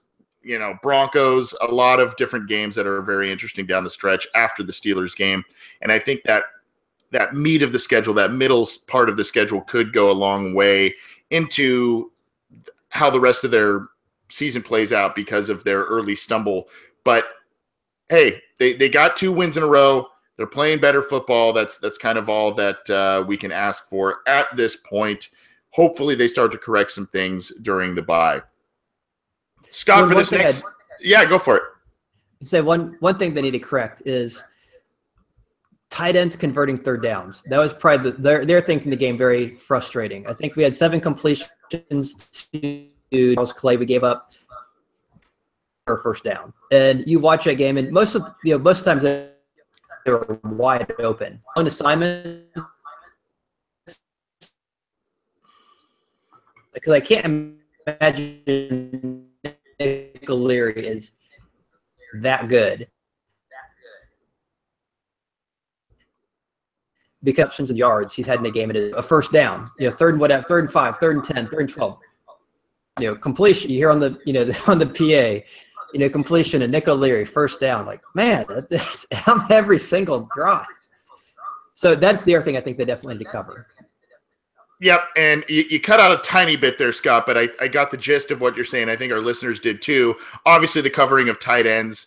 Broncos, a lot of different games that are very interesting down the stretch after the Steelers game. And I think that meat of the schedule, that middle part of the schedule, could go a long way into how the rest of their season plays out because of their early stumble. But hey, they got 2 wins in a row. They're playing better football. That's kind of all that we can ask for at this point. Hopefully they start to correct some things during the bye. Scott, for this next – yeah, go for it. Say one thing they need to correct is tight ends converting third downs. That was probably their thing from the game, very frustrating. I think we had 7 completions to Charles Clay. We gave up our first down. And you watch that game, and most of the times they were wide open. On assignment, because I can't imagine Nick O'Leary is that good. Because options of yards he's had in the game, and a first down, 3rd and whatever, 3rd and 5, 3rd and 10, 3rd and 12. Completion. You hear on the on the PA, completion and Nick O'Leary first down. Like, man, that's on every single drive. So that's the other thing I think they definitely need to cover. Yep, and you cut out a tiny bit there, Scott, but I got the gist of what you're saying. I think our listeners did too. Obviously, the covering of tight ends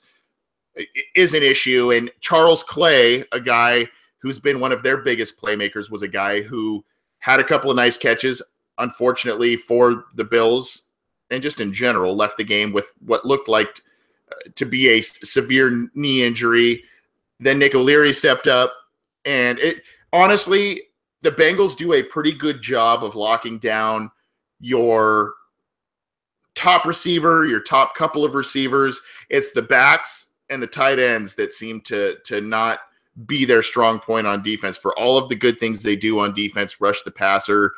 is an issue, and Charles Clay, a guy who's been one of their biggest playmakers, was a guy who had a couple of nice catches. Unfortunately for the Bills, and just in general, left the game with what looked like to be a severe knee injury. Then Nick O'Leary stepped up, and honestly, the Bengals do a pretty good job of locking down your top receiver, your top couple of receivers. It's the backs and the tight ends that seem to not be their strong point on defense. For all of the good things they do on defense, rush the passer,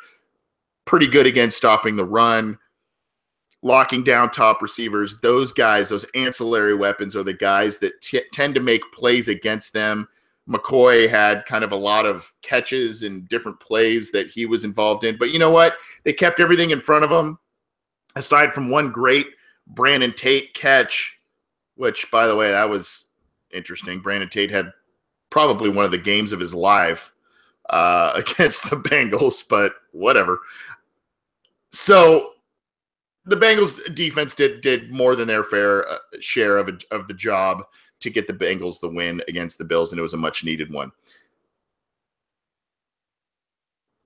pretty good against stopping the run, locking down top receivers. Those guys, those ancillary weapons, are the guys that tend to make plays against them. McCoy had kind of a lot of catches and different plays that he was involved in. But you know what? They kept everything in front of them, aside from one great Brandon Tate catch, which, by the way, that was interesting. Brandon Tate had probably one of the games of his life against the Bengals, but whatever. So the Bengals defense did more than their fair share of the job to get the Bengals the win against the Bills, and it was a much-needed one.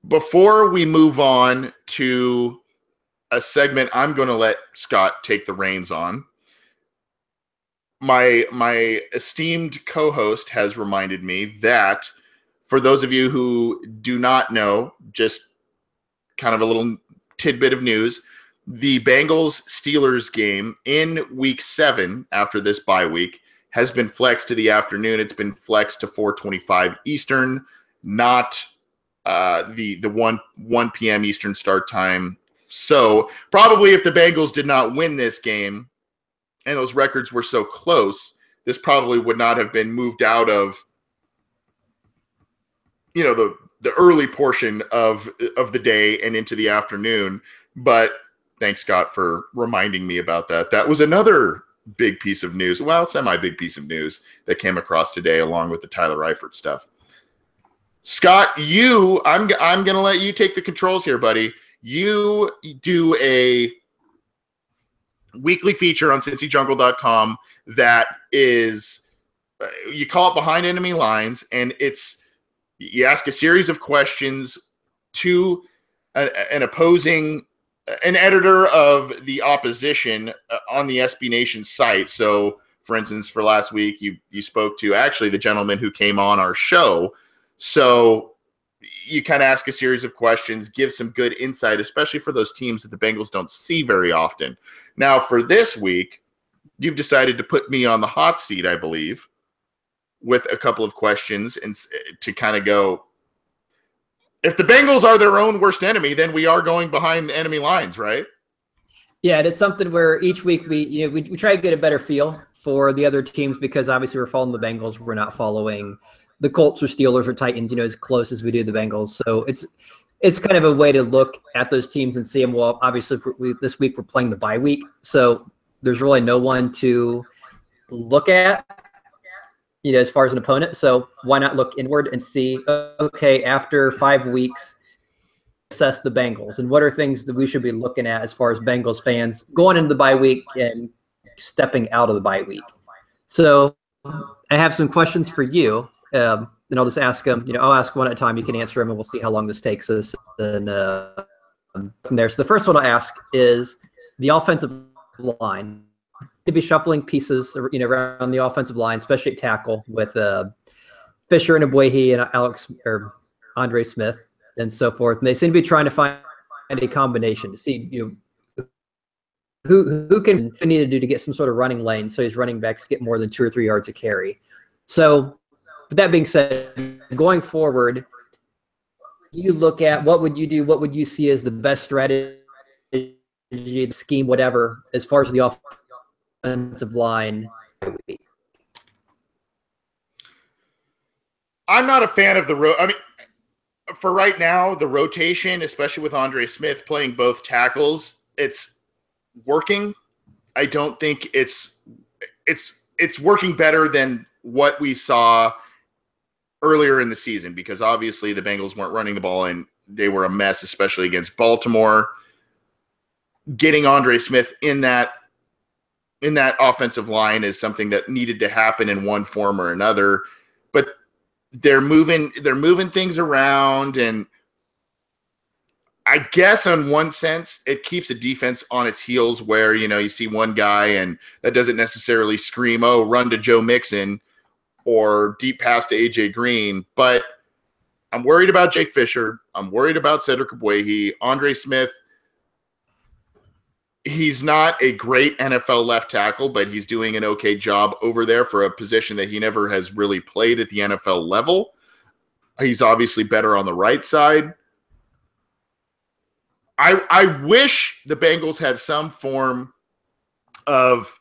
Before we move on to a segment I'm going to let Scott take the reins on, my esteemed co-host has reminded me that, for those of you who do not know, just kind of a little tidbit of news, The Bengals-Steelers game in week 7 after this bye week has been flexed to the afternoon. It's been flexed to 4:25 Eastern, not the 1 p.m. Eastern start time. So probably if the Bengals did not win this game and those records were so close, this probably would not have been moved out of, you know, the early portion of the day and into the afternoon. But thanks, Scott, for reminding me about that. That was another big piece of news, well, semi-big piece of news that came across today along with the Tyler Eifert stuff. Scott, I'm going to let you take the controls here, buddy. You do a weekly feature on CincyJungle.com that is, you call it Behind Enemy Lines, and you ask a series of questions to an editor of the opposition on the SB Nation site. So, for instance, for last week, you spoke to actually the gentleman who came on our show. So you kind of ask a series of questions, give some good insight, especially for those teams that the Bengals don't see very often. Now, for this week, you've decided to put me on the hot seat, I believe, with a couple of questions and to kind of go, if the Bengals are their own worst enemy, then we are going behind enemy lines, right? Yeah, and it's something where each week we try to get a better feel for the other teams, because obviously we're following the Bengals. We're not following the Colts or Steelers or Titans, as close as we do the Bengals. So it's kind of a way to look at those teams and see them. Well, obviously this week we're playing the bye week, so there's really no one to look at, as far as an opponent. So why not look inward and see, okay, after 5 weeks, assess the Bengals, and what are things that we should be looking at as far as Bengals fans going into the bye week and stepping out of the bye week. So I have some questions for you, and I'll just ask them. I'll ask one at a time. You can answer them, and we'll see how long this takes us. And from there, so the first one I'll ask is the offensive line. To be shuffling pieces, around the offensive line, especially at tackle, with Fisher and Abuehi and Andre Smith and so forth. And they seem to be trying to find a combination to see who can need to do to get some sort of running lane, so his running backs get more than 2 or 3 yards a carry. So, with that being said, going forward, you look at what would you do? What would you see as the best strategy, the scheme, whatever, as far as the offensive line? I'm not a fan of for right now, the rotation, especially with Andre Smith playing both tackles, it's working. I don't think it's working better than what we saw earlier in the season, because obviously the Bengals weren't running the ball and they were a mess, especially against Baltimore. Getting Andre Smith in that offensive line is something that needed to happen in one form or another, but they're moving things around, and I guess in one sense it keeps a defense on its heels, where you see one guy and that doesn't necessarily scream, oh, run to Joe Mixon or deep pass to AJ Green. But I'm worried about Jake Fisher. I'm worried about Cedric Abuehi. Andre Smith, he's not a great NFL left tackle, but he's doing an okay job over there for a position that he never has really played at the NFL level. He's obviously better on the right side. I wish the Bengals had some form of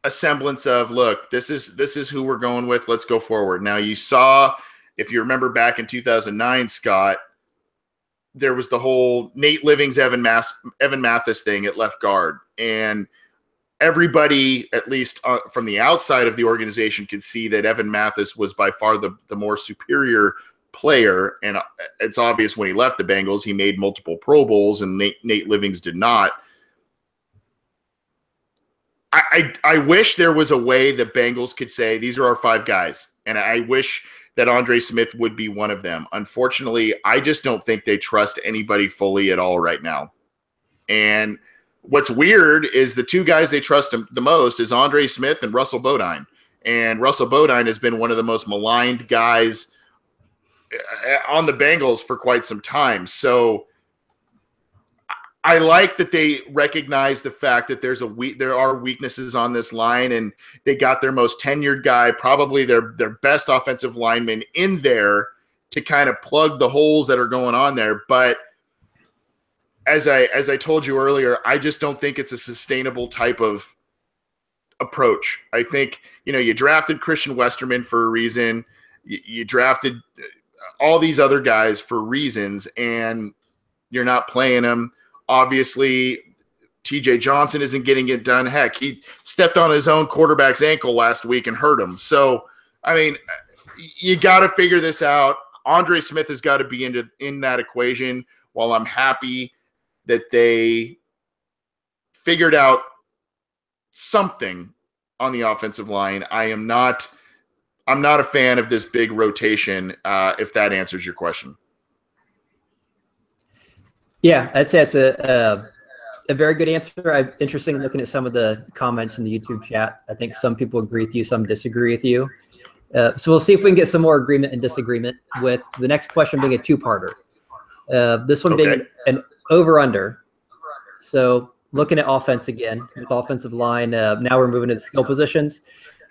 a semblance of, look, this is who we're going with. Let's go forward. Now, you saw, if you remember back in 2009, Scott, there was the whole Nate Livings, Evan Mathis thing at left guard. And everybody, at least from the outside of the organization, could see that Evan Mathis was by far the more superior player. And it's obvious when he left the Bengals, he made multiple Pro Bowls, and Nate Livings did not. I wish there was a way the Bengals could say, these are our 5 guys. And I wish that Andre Smith would be one of them. Unfortunately, I just don't think they trust anybody fully at all right now. And what's weird is the 2 guys they trust the most is Andre Smith and Russell Bodine. And Russell Bodine has been one of the most maligned guys on the Bengals for quite some time. So I like that they recognize the fact that there are weaknesses on this line, and they got their most tenured guy, probably their best offensive lineman in there to kind of plug the holes that are going on there. But as I told you earlier, I just don't think it's a sustainable type of approach. I think, you drafted Christian Westerman for a reason. You drafted all these other guys for reasons, and you're not playing them. Obviously, TJ Johnson isn't getting it done. Heck, he stepped on his own quarterback's ankle last week and hurt him. So, I mean, you got to figure this out. Andre Smith has got to be in that equation. While I'm happy that they figured out something on the offensive line, I'm not a fan of this big rotation, if that answers your question. Yeah, I'd say it's a very good answer. I'm interested in looking at some of the comments in the YouTube chat. I think some people agree with you, some disagree with you. So we'll see if we can get some more agreement and disagreement, with the next question being a two-parter. This one being an over-under. So looking at offense again, with offensive line, now we're moving to the skill positions.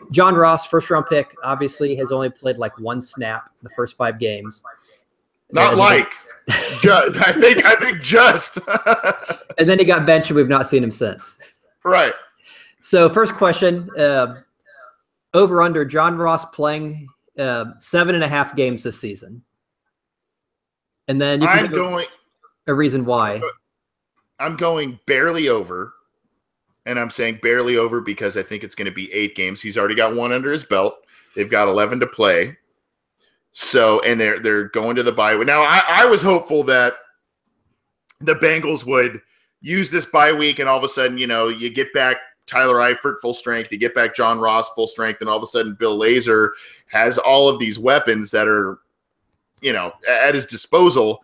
John Ross, first-round pick, obviously has only played like one snap the first 5 games. I think just. And then he got benched, and we've not seen him since. Right. So first question, over under John Ross playing 7.5 games this season. And then you can give a reason why. I'm going barely over, and I'm saying barely over because I think it's going to be 8 games. He's already got 1 under his belt. They've got 11 to play. So, and they're going to the bye week. Now, I was hopeful that the Bengals would use this bye week, and all of a sudden, you get back Tyler Eifert full strength, you get back John Ross full strength, and all of a sudden Bill Lazor has all of these weapons that are, at his disposal.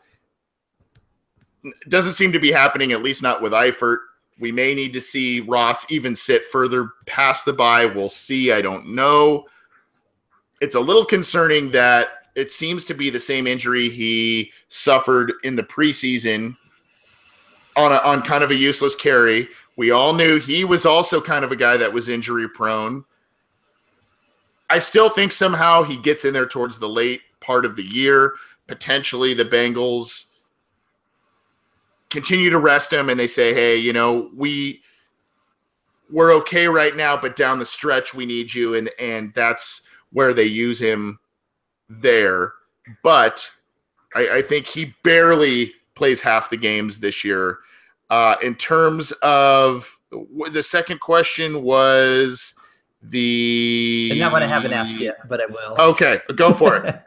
It doesn't seem to be happening, at least not with Eifert. We may need to see Ross even sit further past the bye. We'll see. I don't know. It's a little concerning that it seems to be the same injury he suffered in the preseason on kind of a useless carry. We all knew he was also kind of a guy that was injury prone. I still think somehow he gets in there towards the late part of the year. Potentially the Bengals continue to rest him, and they say, hey, we're okay right now, but down the stretch we need you, and that's where they use him there. But I think he barely plays half the games this year. In terms of the second question was and that one I haven't asked yet, but I will. Okay, go for it.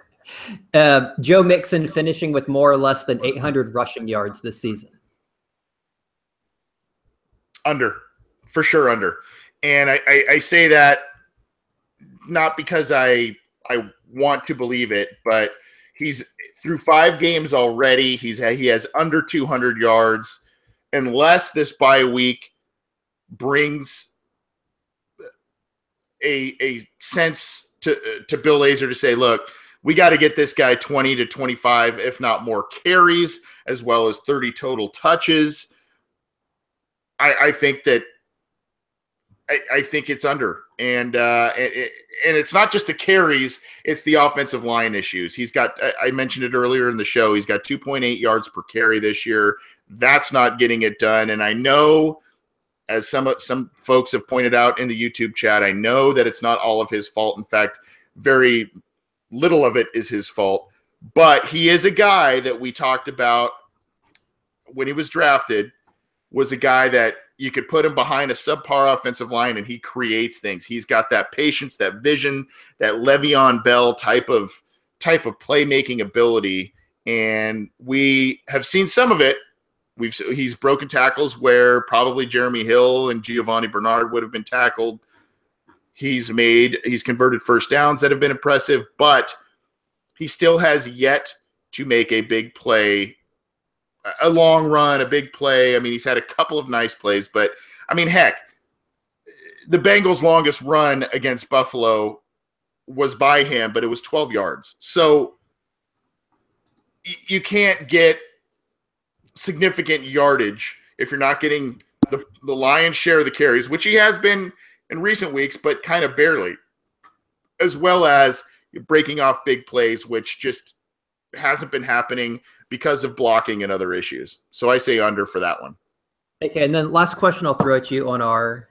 Joe Mixon finishing with more or less than 800 rushing yards this season. Under, for sure under. And I say that not because I want to believe it, but he's through 5 games already. He has under 200 yards. Unless this bye week brings a sense to Bill Lazor to say, look, we got to get this guy 20 to 25, if not more carries, as well as 30 total touches. I think that I think it's under, and it's not just the carries; it's the offensive line issues. He's got. I mentioned it earlier in the show. He's got 2.8 yards per carry this year. That's not getting it done, and I know, as some folks have pointed out in the YouTube chat, I know that it's not all of his fault. In fact, very little of it is his fault. But he is a guy that we talked about when he was drafted. Was a guy that you could put him behind a subpar offensive line and he creates things. He's got that patience, that vision, that Le'Veon Bell type of playmaking ability. And we have seen some of it. He's broken tackles where probably Jeremy Hill and Giovanni Bernard would have been tackled. He's converted first downs that have been impressive, but he still has yet to make a big play, a long run, a big play. I mean, he's had a couple of nice plays, but I mean, heck, the Bengals' longest run against Buffalo was by him, but it was 12 yards. So you can't get significant yardage if you're not getting the lion's share of the carries, which he has been in recent weeks, but kind of barely, as well as breaking off big plays, which just hasn't been happening because of blocking and other issues. So I say under for that one. Okay, and then last question I'll throw at you on our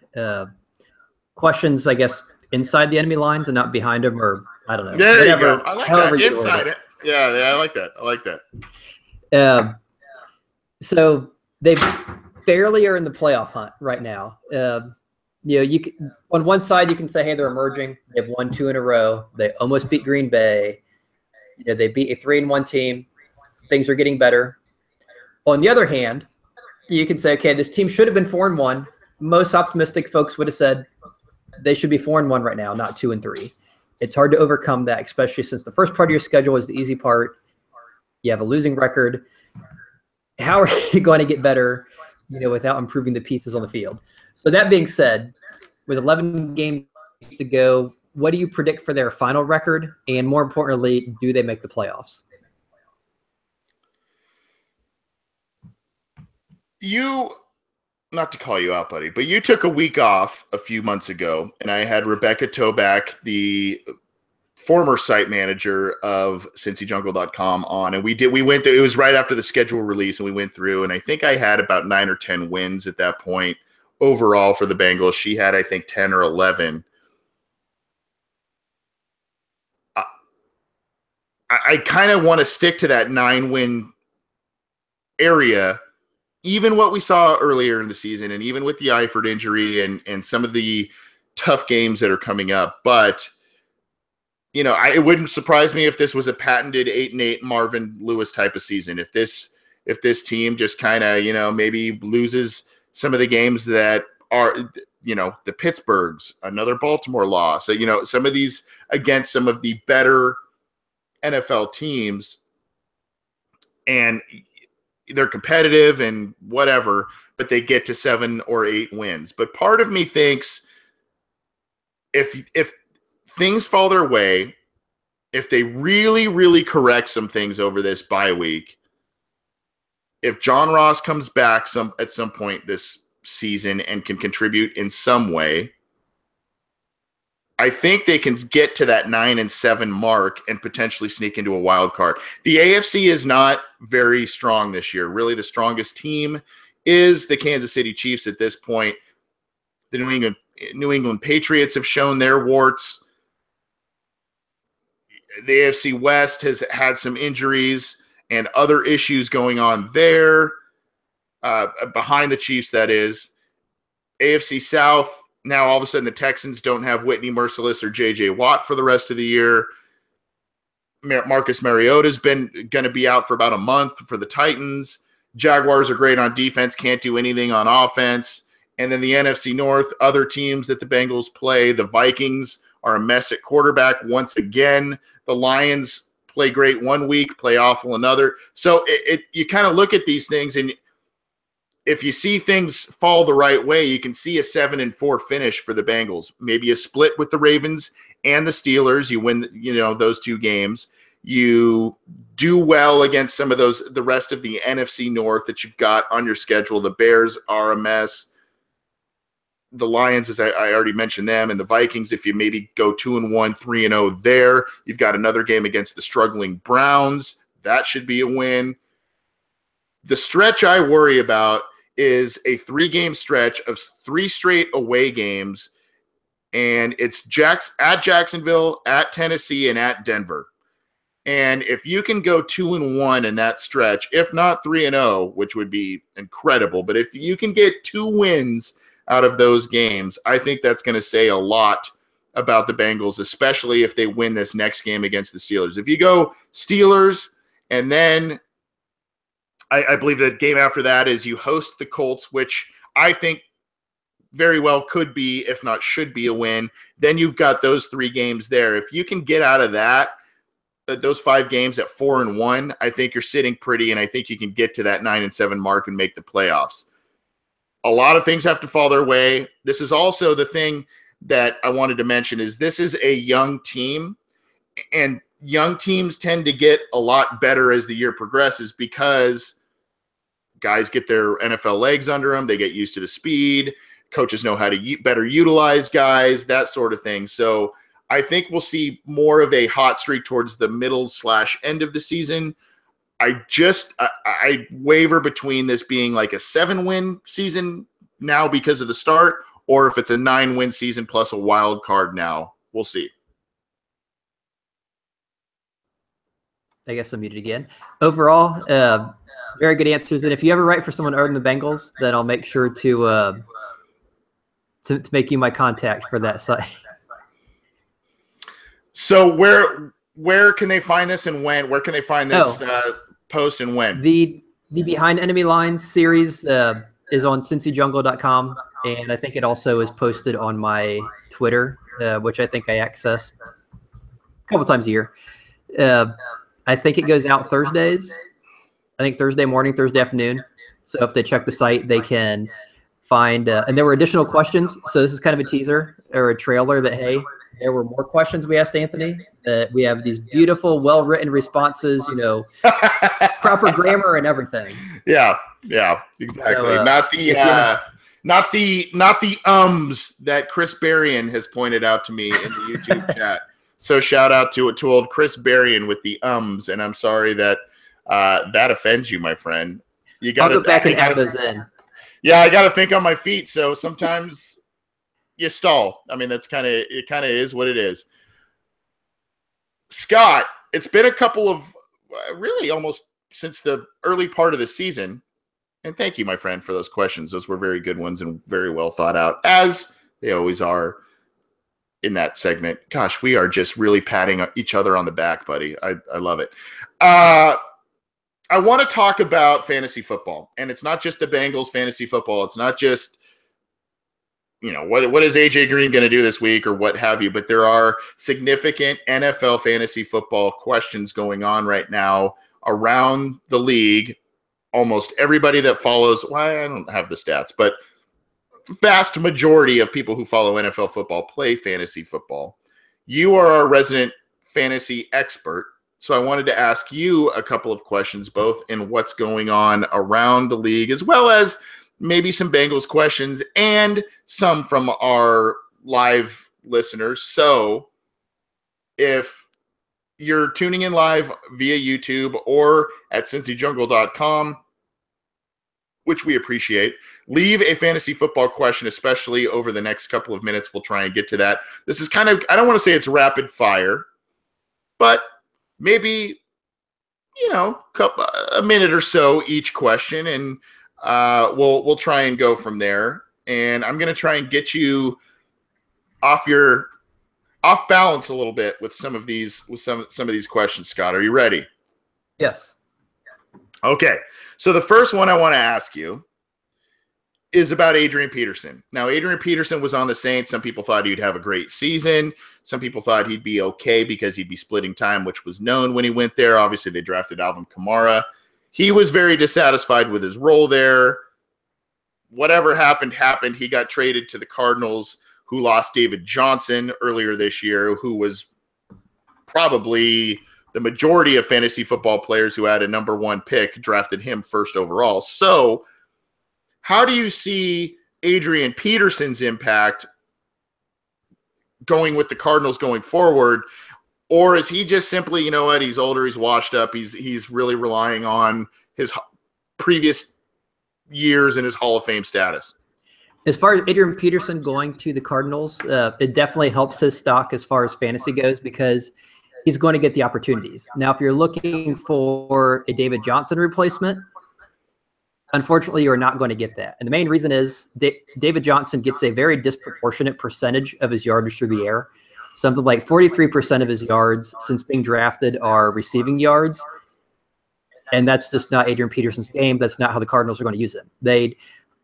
questions, I guess, inside the enemy lines and not behind them, or I don't know. There whatever, you go. I like that. Inside it. Yeah, I like that. I like that. So they barely are in the playoff hunt right now. You can, on one side you can say, hey, they're emerging. They've won 2 in a row. They almost beat Green Bay. They beat a 3-1 team. Things are getting better. On the other hand, you can say, okay, this team should have been 4-1. Most optimistic folks would have said they should be 4-1 right now, not 2-3. It's hard to overcome that, especially since the first part of your schedule is the easy part. You have a losing record. How are you going to get better, without improving the pieces on the field? So that being said, with 11 games to go, what do you predict for their final record? And more importantly, do they make the playoffs? Not to call you out, buddy, but you took a week off a few months ago, and I had Rebecca Toback, the former site manager of CincyJungle.com, on, and we went through, it was right after the schedule release, and we went through, and I think I had about 9 or 10 wins at that point overall for the Bengals. She had, I think, 10 or 11. I kind of want to stick to that 9-win area, even what we saw earlier in the season, and even with the Eifert injury and some of the tough games that are coming up. But, it wouldn't surprise me if this was a patented 8-8 Marvin Lewis type of season. If this team just kind of, maybe loses some of the games that are, the Pittsburghs, another Baltimore loss, some of these against some of the better NFL teams, and they're competitive and whatever, but they get to 7 or 8 wins. But part of me thinks if things fall their way, if they really, really correct some things over this bye week, if John Ross comes back at some point this season and can contribute in some way, I think they can get to that 9-7 mark and potentially sneak into a wild card. The AFC is not very strong this year. Really, the strongest team is the Kansas City Chiefs at this point. The New England Patriots have shown their warts. The AFC West has had some injuries and other issues going on there, behind the Chiefs, that is. AFC South, now all of a sudden the Texans don't have Whitney Merciless or J.J. Watt for the rest of the year. Marcus Mariota's been going to be out for about a month for the Titans. Jaguars are great on defense, can't do anything on offense. And then the NFC North, other teams that the Bengals play, the Vikings are a mess at quarterback once again. The Lions play great one week, play awful another. So you kind of look at these things, and if you see things fall the right way, you can see a 7-4 finish for the Bengals. Maybe a split with the Ravens and the Steelers. You win, those 2 games. You do well against some of the rest of the NFC North that you've got on your schedule. The Bears are a mess. The Lions, as I already mentioned them, and the Vikings, if you maybe go 2-1, 3-0 there, you've got another game against the struggling Browns. That should be a win. The stretch I worry about is a 3-game stretch of 3 straight away games, and it's at Jacksonville, at Tennessee, and at Denver. And if you can go 2-1 in that stretch, if not 3-0, which would be incredible, but if you can get 2 wins out of those games, I think that's going to say a lot about the Bengals, especially if they win this next game against the Steelers. If you go Steelers, and then I believe the game after that is you host the Colts, which I think very well could be, if not should be, a win. Then you've got those 3 games there. If you can get out of those 5 games at 4-1, I think you're sitting pretty, and I think you can get to that 9-7 mark and make the playoffs. A lot of things have to fall their way. This is also the thing that I wanted to mention is this is a young team, and young teams tend to get a lot better as the year progresses because guys get their NFL legs under them. They get used to the speed. Coaches know how to better utilize guys, that sort of thing. So I think we'll see more of a hot streak towards the middle/end of the season. I waver between this being like a 7-win season now because of the start, or if it's a 9-win season plus a wild card now. We'll see. I guess I'm muted again. Overall, very good answers. And if you ever write for someone other than the Bengals, then I'll make sure to make you my contact for that site. So where can they find this and when? Where can they find this post and when? The Behind Enemy Lines series is on cincyjungle.com, and I think it also is posted on my Twitter, which I think I access a couple times a year. I think it goes out Thursdays. I think Thursday morning, Thursday afternoon. So if they check the site, they can find and there were additional questions. So this is kind of a teaser or a trailer that, hey, there were more questions we asked Anthony. We have these beautiful, well-written responses, proper grammar and everything. Yeah, exactly. So, not the ums that Chris Berrien has pointed out to me in the YouTube chat. So shout out to old Chris Berrien with the ums, and I'm sorry that that offends you, my friend. You got to go back and add those in. Yeah, I got to think on my feet. So sometimes you stall. I mean, it kind of is what it is. Scott, it's been a couple of really almost since the early part of the season. And thank you, my friend, for those questions. Those were very good ones and very well thought out, as they always are in that segment. Gosh, we are just really patting each other on the back, buddy. I love it. I want to talk about fantasy football, and it's not just the Bengals fantasy football. It's not just, what is AJ Green going to do this week or what have you, but there are significant NFL fantasy football questions going on right now around the league. Almost everybody that follows, I don't have the stats, but vast majority of people who follow NFL football play fantasy football. You are our resident fantasy expert. So I wanted to ask you a couple of questions, both in what's going on around the league, as well as maybe some Bengals questions and some from our live listeners. So if you're tuning in live via YouTube or at cincyjungle.com, which we appreciate, leave a fantasy football question, especially over the next couple of minutes. We'll try and get to that. This is kind of, I don't want to say it's rapid fire, but maybe, a minute or so each question, and we'll try and go from there. And I'm going to try and get you off balance a little bit with some of these questions. Scott, are you ready? Yes. Okay. So the first one I want to ask you is about Adrian Peterson. Now, Adrian Peterson was on the Saints. Some people thought he'd have a great season. Some people thought he'd be okay because he'd be splitting time, which was known when he went there. Obviously, they drafted Alvin Kamara. He was very dissatisfied with his role there. Whatever happened. He got traded to the Cardinals, who lost David Johnson earlier this year, who was probably the majority of fantasy football players who had a number 1 pick drafted him first overall. So how do you see Adrian Peterson's impact going with the Cardinals going forward? Or is he just simply, he's older, he's washed up, he's really relying on his previous years and his Hall of Fame status? As far as Adrian Peterson going to the Cardinals, it definitely helps his stock as far as fantasy goes because he's going to get the opportunities. Now, if you're looking for a David Johnson replacement, unfortunately, you're not going to get that. And the main reason is David Johnson gets a very disproportionate percentage of his yardage through the air. Something like 43% of his yards since being drafted are receiving yards. And that's just not Adrian Peterson's game. That's not how the Cardinals are going to use him. They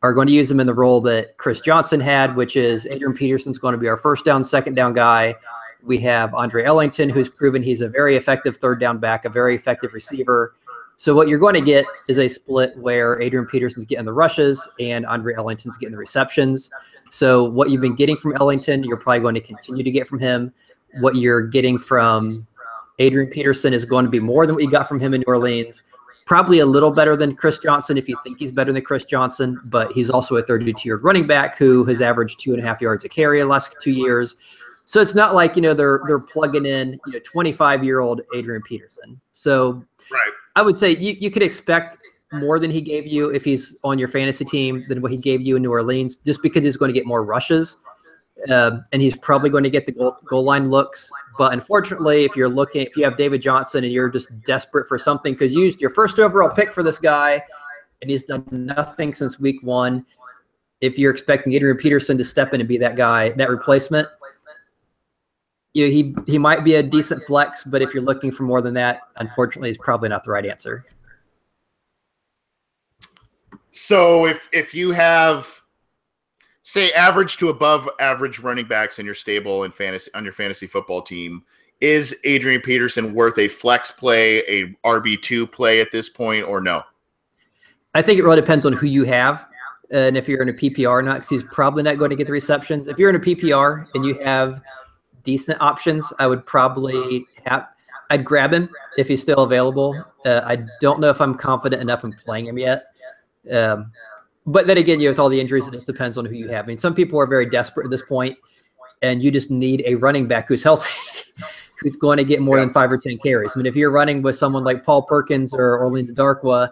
are going to use him in the role that Chris Johnson had, which is Adrian Peterson's going to be our first down, second down guy. We have Andre Ellington, who's proven he's a very effective third down back, a very effective receiver. So what you're going to get is a split where Adrian Peterson's getting the rushes and Andre Ellington's getting the receptions. So what you've been getting from Ellington, you're probably going to continue to get from him. What you're getting from Adrian Peterson is going to be more than what you got from him in New Orleans. Probably a little better than Chris Johnson if you think he's better than Chris Johnson, but he's also a 32-year running back who has averaged 2.5 yards a carry the last 2 years. So it's not like, they're plugging in, 25-year-old Adrian Peterson. So right. I would say you could expect more than he gave you if he's on your fantasy team than what he gave you in New Orleans, just because he's going to get more rushes. And he's probably going to get the goal line looks. But unfortunately, if you have David Johnson and you're just desperate for something because you used your first overall pick for this guy and he's done nothing since week 1, if you're expecting Adrian Peterson to step in and be that guy, that replacement, he might be a decent flex, but if you're looking for more than that, unfortunately, he's probably not the right answer. So if you have, say, average to above average running backs in your stable and on your fantasy football team, is Adrian Peterson worth a flex play, a RB2 play at this point, or no? I think it really depends on who you have and if you're in a PPR or not, because he's probably not going to get the receptions. If you're in a PPR and you have decent options, I would probably I'd grab him if he's still available. I don't know if I'm confident enough in playing him yet. But then again, with all the injuries, it just depends on who you have. I mean, some people are very desperate at this point, and you just need a running back who's healthy, who's going to get more than 5 or 10 carries. I mean, if you're running with someone like Paul Perkins or Orleans Darkwa,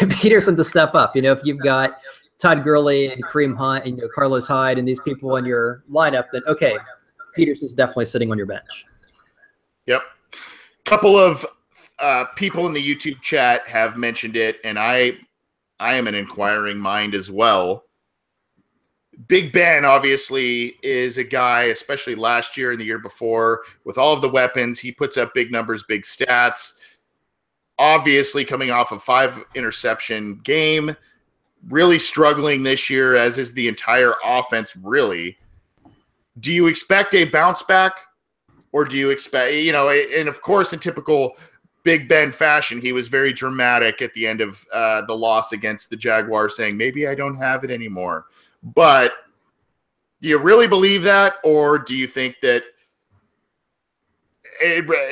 Peterson's a step up. If you've got Todd Gurley and Kareem Hunt and Carlos Hyde and these people in your lineup, then okay, Peterson's definitely sitting on your bench. Yep. Couple of people in the YouTube chat have mentioned it, and I am an inquiring mind as well. Big Ben obviously is a guy, especially last year and the year before, with all of the weapons. He puts up big numbers, big stats. Obviously coming off a 5-interception game, really struggling this year, as is the entire offense, really. Do you expect a bounce back, or do you expect, and of course, in typical Big Ben fashion, he was very dramatic at the end of the loss against the Jaguars, saying, maybe I don't have it anymore. But do you really believe that, or do you think that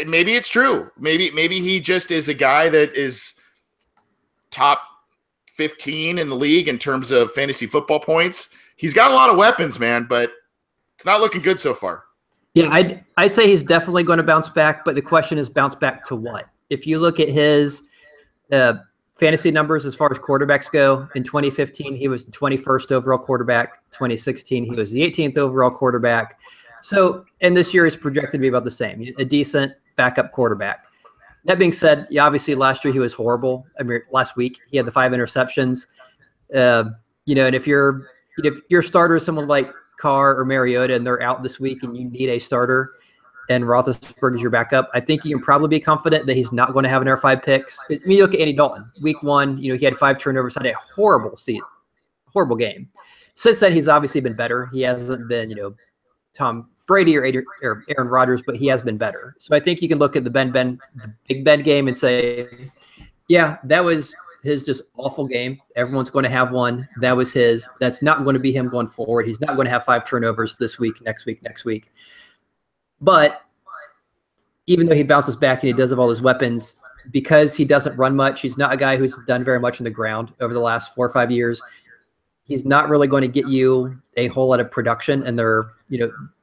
maybe it's true? Maybe he just is a guy that is top 15 in the league in terms of fantasy football points. He's got a lot of weapons, man, but it's not looking good so far. Yeah, I'd say he's definitely going to bounce back, but the question is bounce back to what? If you look at his fantasy numbers as far as quarterbacks go, in 2015, he was the 21st overall quarterback. 2016, he was the 18th overall quarterback. So, and this year is projected to be about the same, a decent backup quarterback. That being said, obviously last year he was horrible. I mean, last week he had the 5 interceptions. And if your starter is someone like Carr or Mariota and they're out this week and you need a starter and Roethlisberger is your backup, I think you can probably be confident that he's not going to have another 5 picks. I mean, you look at Andy Dalton. Week 1, he had 5 turnovers, had a horrible season, horrible game. Since then, he's obviously been better. He hasn't been, Tom Brady or Aaron Rodgers, but he has been better. So I think you can look at the Big Ben game and say, yeah, that was his just awful game. Everyone's going to have one. That was his. That's not going to be him going forward. He's not going to have 5 turnovers this week, next week. But even though he bounces back and he does have all his weapons, because he doesn't run much, he's not a guy who's done very much on the ground over the last 4 or 5 years. He's not really going to get you a whole lot of production, and there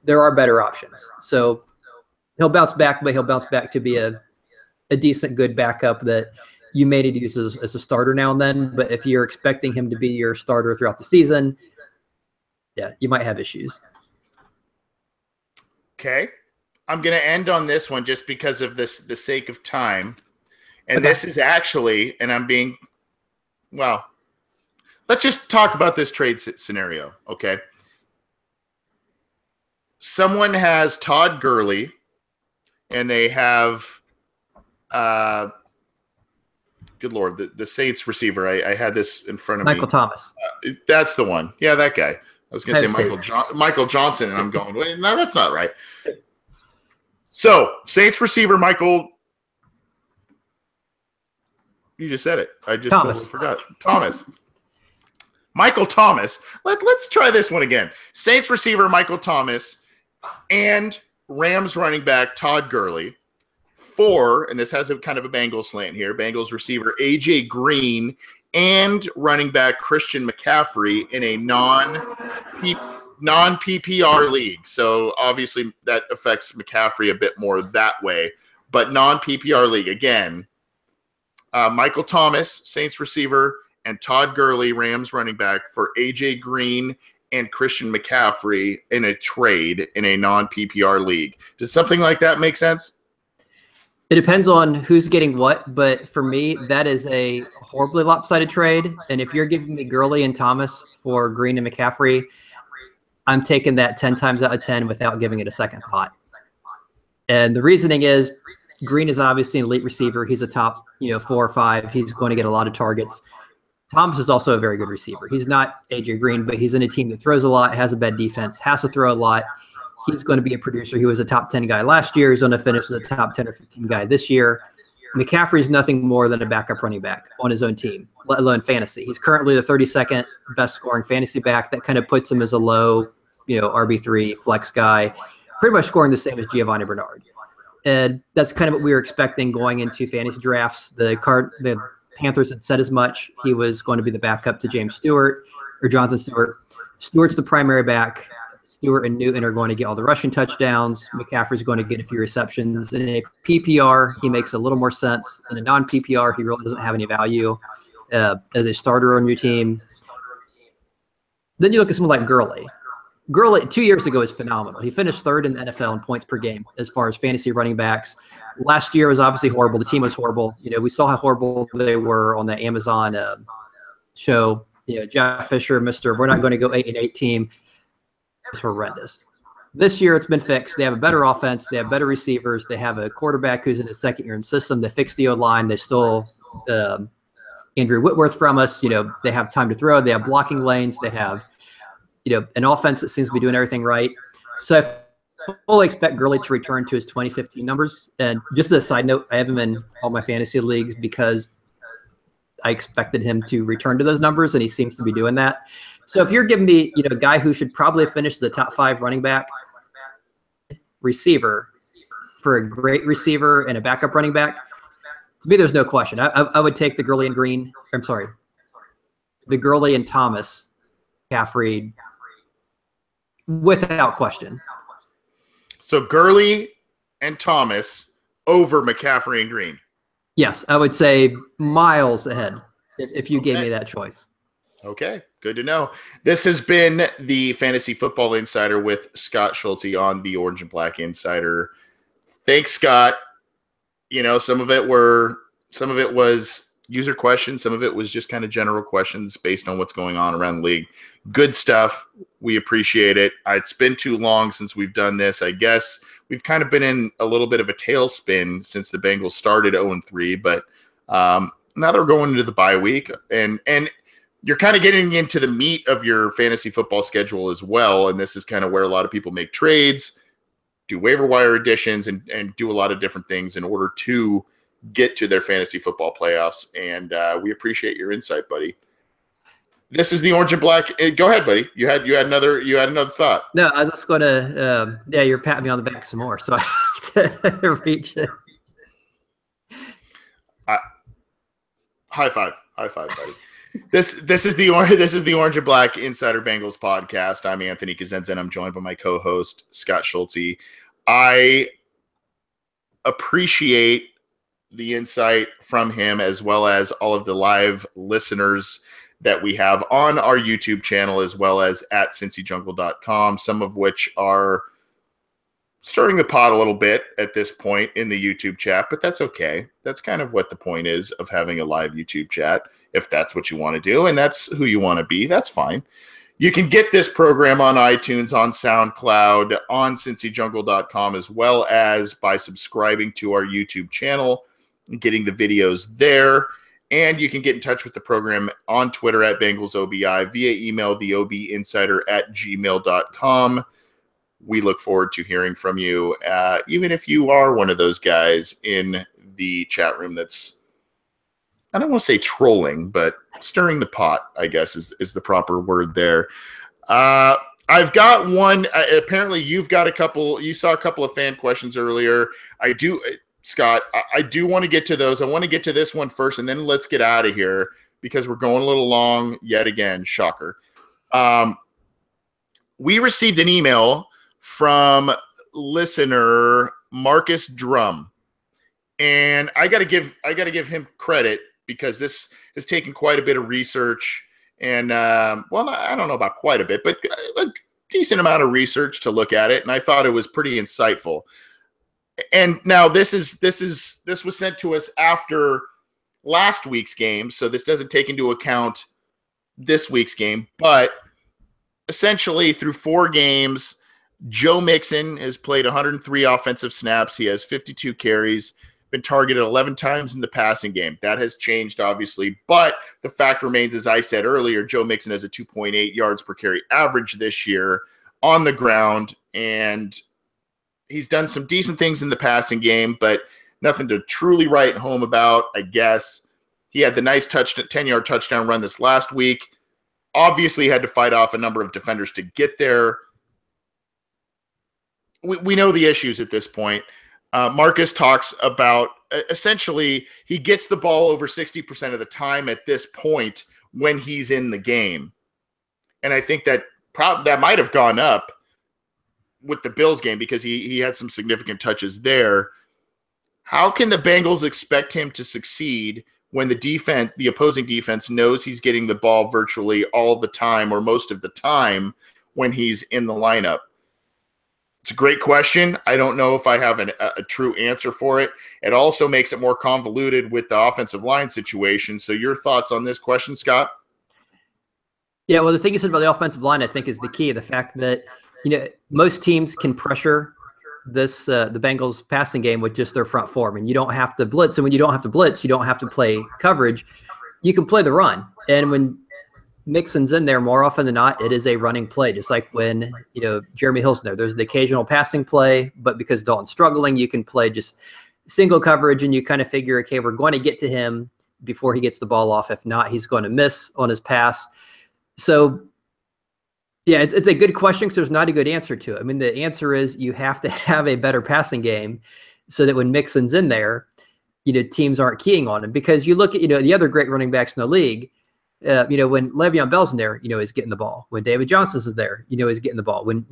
are better options. So he'll bounce back, but he'll bounce back to be a decent, good backup that you may need to use as a starter now and then. But if you're expecting him to be your starter throughout the season, yeah, you might have issues. Okay. I'm going to end on this one just because of the sake of time. And Okay. This is actually, and let's just talk about this trade scenario, okay? Someone has Todd Gurley, and they have, good Lord, the Saints receiver. I had this in front of Michael me. Thomas. That's the one. Yeah, that guy. I was going to say Penn Michael Johnson, and I'm going, wait, no, that's not right. So, Saints receiver Michael. You just said it. I just totally forgot. Thomas. Michael Thomas. Let's try this one again. Saints receiver Michael Thomas and Rams running back Todd Gurley 4, and this has a kind of a Bengals slant here, Bengals receiver A.J. Green and running back Christian McCaffrey in a non-PPR league. So obviously that affects McCaffrey a bit more that way. But non-PPR league, again, Michael Thomas, Saints receiver, and Todd Gurley, Rams running back, for A.J. Green and Christian McCaffrey in a trade in a non-PPR league. Does something like that make sense? It depends on who's getting what, but for me, that is a horribly lopsided trade. And if you're giving me Gurley and Thomas for Green and McCaffrey, I'm taking that 10 times out of 10 without giving it a second thought. And the reasoning is Green is obviously an elite receiver. He's a top, 4 or 5. He's going to get a lot of targets. Thomas is also a very good receiver. He's not A.J. Green, but he's in a team that throws a lot, has a bad defense, has to throw a lot. He's going to be a producer. He was a top 10 guy last year. He's going to finish as a top 10 or 15 guy this year. McCaffrey is nothing more than a backup running back on his own team, let alone fantasy. He's currently the 32nd best scoring fantasy back. That kind of puts him as a low, RB3 flex guy, pretty much scoring the same as Giovanni Bernard. And that's kind of what we were expecting going into fantasy drafts. The Panthers had said as much. He was going to be the backup to James Stewart or Jonathan Stewart. Stewart's the primary back. Stewart and Newton are going to get all the rushing touchdowns. McCaffrey's going to get a few receptions. In a PPR, he makes a little more sense. In a non-PPR, he really doesn't have any value as a starter on your team. Then you look at someone like Gurley. Gurley, 2 years ago, is phenomenal. He finished 3rd in the NFL in points per game as far as fantasy running backs. Last year was obviously horrible. The team was horrible. We saw how horrible they were on the Amazon show. Jeff Fisher, we're not going to go 8-8 team. It's horrendous. This year, it's been fixed. They have a better offense. They have better receivers. They have a quarterback who's in his second year in the system. They fixed the O-line. They stole Andrew Whitworth from us. They have time to throw. They have blocking lanes. They have an offense that seems to be doing everything right. So I fully expect Gurley to return to his 2015 numbers. And just as a side note, I have him in all my fantasy leagues because I expected him to return to those numbers, and he seems to be doing that. So if you're giving me, a guy who should probably finish the top 5 running back receiver for a great receiver and a backup running back, to me, there's no question. I would take the Gurley and Green. I'm sorry, the Gurley and Thomas McCaffrey without question. So Gurley and Thomas over McCaffrey and Green. Yes, I would say miles ahead if you gave me that choice. Okay, good to know. This has been the Fantasy Football Insider with Scott Schulte on the Orange and Black Insider. Thanks, Scott. Some of it was user questions. Some of it was just kind of general questions based on what's going on around the league. Good stuff. We appreciate it. It's been too long since we've done this. I guess we've kind of been in a little bit of a tailspin since the Bengals started 0-3, but now they're going into the bye week, and you're kind of getting into the meat of your fantasy football schedule as well. And this is kind of where a lot of people make trades, do waiver wire additions, and do a lot of different things in order to get to their fantasy football playoffs. And we appreciate your insight, buddy. This is the Orange and Black. Go ahead, buddy. You had another thought. No, I was just going to. You're patting me on the back some more, so I have to reach it. High five, buddy. This is the Orange and Black Insider Bengals podcast. I'm Anthony Cosenza, and I'm joined by my co-host Scott Schulte. I appreciate the insight from him, as well as all of the live listeners that we have on our YouTube channel, as well as at cincyjungle.com, some of which are stirring the pot a little bit at this point in the YouTube chat, but that's okay. That's kind of what the point is of having a live YouTube chat. If that's what you want to do and that's who you want to be, that's fine. You can get this program on iTunes, on SoundCloud, on cincyjungle.com, as well as by subscribing to our YouTube channel and getting the videos there. And you can get in touch with the program on Twitter at BengalsOBI, via email, theobinsider@gmail.com. We look forward to hearing from you, even if you are one of those guys in the chat room that's, I don't want to say trolling, but stirring the pot, I guess, is the proper word there. I've got one. Apparently, you've got a couple. You saw a couple of fan questions earlier. I do. Scott, I do want to get to those. I want to get to this one first, and then let's get out of here because we're going a little long yet again. Shocker. We received an email from listener Marcus Drum, and I got to give him credit because this has taken quite a bit of research, and well, I don't know about quite a bit, but a decent amount of research to look at it, and I thought it was pretty insightful. And now this was sent to us after last week's game, so this doesn't take into account this week's game, but essentially through 4 games, Joe Mixon has played 103 offensive snaps. He has 52 carries, been targeted 11 times in the passing game. That has changed, obviously, but the fact remains, as I said earlier, Joe Mixon has a 2.8 yards per carry average this year on the ground, and he's done some decent things in the passing game, but nothing to truly write home about, I guess. He had the nice 10-yard touchdown run this last week. Obviously had to fight off a number of defenders to get there. We know the issues at this point. Marcus talks about essentially he gets the ball over 60% of the time at this point when he's in the game. And I think that that might have gone up with the Bills game because he had some significant touches there. How can the Bengals expect him to succeed when the opposing defense knows he's getting the ball virtually all the time or most of the time when he's in the lineup? It's a great question. I don't know if I have a true answer for it. It also makes it more convoluted with the offensive line situation. So your thoughts on this question, Scott? Yeah, well, the thing you said about the offensive line, I think, is the key. The fact that most teams can pressure the Bengals passing game with just their front four. I mean, you don't have to blitz, and when you don't have to blitz, you don't have to play coverage. You can play the run, and when Mixon's in there, more often than not, it is a running play. Just like when Jeremy Hill's in there, there's the occasional passing play, but because Dalton's struggling, you can play just single coverage, and you kind of figure, okay, we're going to get to him before he gets the ball off. If not, he's going to miss on his pass. So yeah, it's a good question because there's not a good answer to it. I mean, the answer is you have to have a better passing game so that when Mixon's in there, teams aren't keying on him. Because you look at, the other great running backs in the league, when Le'Veon Bell's in there, he's getting the ball. When David Johnson's is there, he's getting the ball. When,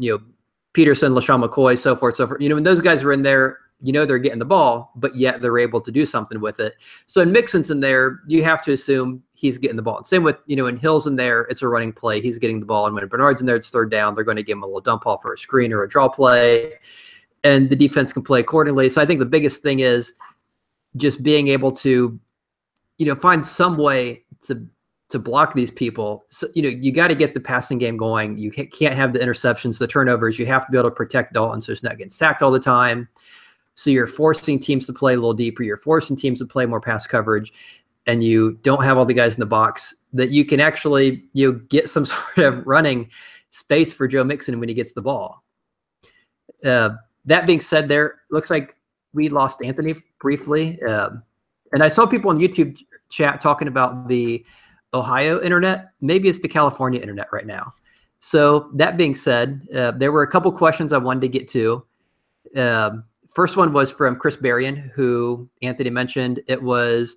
Peterson, LaShawn McCoy, so forth. When those guys are in there, they're getting the ball, but yet they're able to do something with it. So when Mixon's in there, you have to assume he's getting the ball. And same with, when Hill's in there, it's a running play. He's getting the ball. And when Bernard's in there, it's third down. They're going to give him a little dump off for a screen or a draw play. And the defense can play accordingly. So I think the biggest thing is just being able to, find some way to block these people. So, you got to get the passing game going. You can't have the interceptions, the turnovers. You have to be able to protect Dalton so he's not getting sacked all the time. So you're forcing teams to play a little deeper. You're forcing teams to play more pass coverage, and you don't have all the guys in the box that you can actually get some sort of running space for Joe Mixon when he gets the ball. That being said, there looks like we lost Anthony briefly, and I saw people on YouTube chat talking about the Ohio internet. Maybe it's the California internet right now. So that being said, there were a couple questions I wanted to get to. First one was from Chris Berrien, who Anthony mentioned. It was,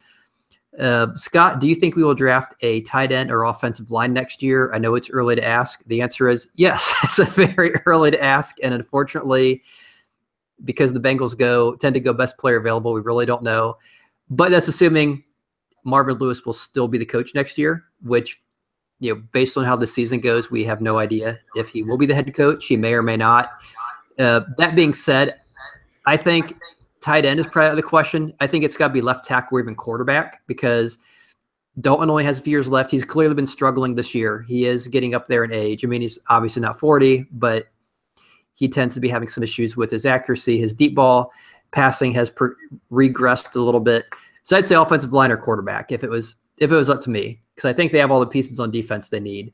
Scott, do you think we will draft a tight end or offensive line next year? I know it's early to ask. The answer is yes. It's a very early to ask. And unfortunately, because the Bengals tend to go best player available, we really don't know. But that's assuming Marvin Lewis will still be the coach next year, which, based on how the season goes, we have no idea if he will be the head coach. He may or may not. That being said, I think tight end is probably the question. I think it's got to be left tackle or even quarterback because Dalton only has a few years left. He's clearly been struggling this year. He is getting up there in age. I mean, he's obviously not 40, but he tends to be having some issues with his accuracy. His deep ball passing has regressed a little bit. So I'd say offensive line or quarterback if it was up to me, because I think they have all the pieces on defense they need.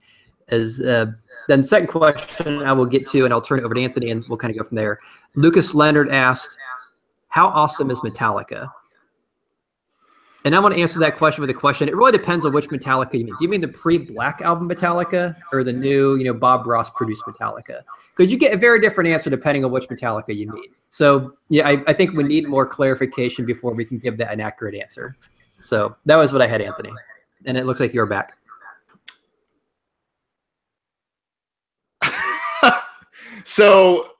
Then second question I will get to, and I'll turn it over to Anthony, and we'll kind of go from there. Lucas Leonard asked, how awesome is Metallica? And I want to answer that question with a question. It really depends on which Metallica you mean. Do you mean the pre-Black Album Metallica or the new, Bob Ross produced Metallica? Because you get a very different answer depending on which Metallica you mean. So yeah, I think we need more clarification before we can give that an accurate answer. So that was what I had, Anthony. And it looks like you're back. So,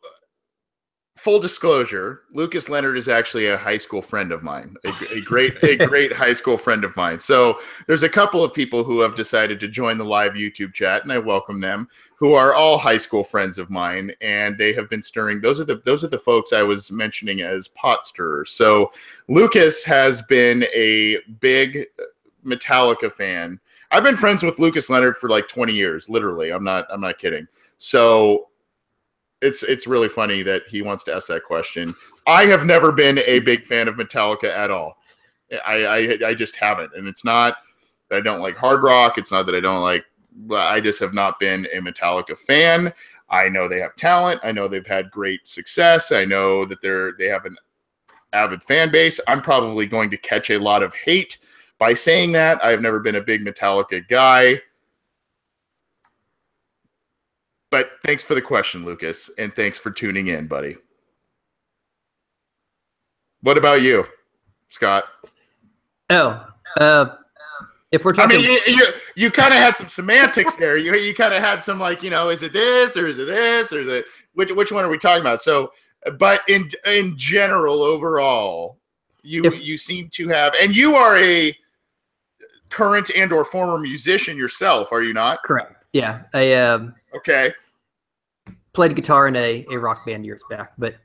full disclosure, Lucas Leonard is actually a high school friend of mine, a great high school friend of mine. So there's a couple of people who have decided to join the live YouTube chat, and I welcome them, who are all high school friends of mine, and they have been stirring. Those are the folks I was mentioning as pot stirrers. So Lucas has been a big Metallica fan. I've been friends with Lucas Leonard for like 20 years, literally. I'm not kidding. So it's really funny that he wants to ask that question. I have never been a big fan of Metallica at all. I just haven't. And it's not that I don't like hard rock. It's not that I don't like, I just have not been a Metallica fan. I know they have talent. I know they've had great success. I know that they have an avid fan base. I'm probably going to catch a lot of hate by saying that. I've never been a big Metallica guy. But thanks for the question, Lucas, and thanks for tuning in, buddy. What about you, Scott? Oh, if we're talking, I mean, you kind of had some semantics there. You kind of had some like, is it this or is it this or is it which one are we talking about? So, but in general, overall, you seem to have, and you are a current and or former musician yourself, are you not? Correct. Yeah, I okay. Played guitar in a rock band years back, but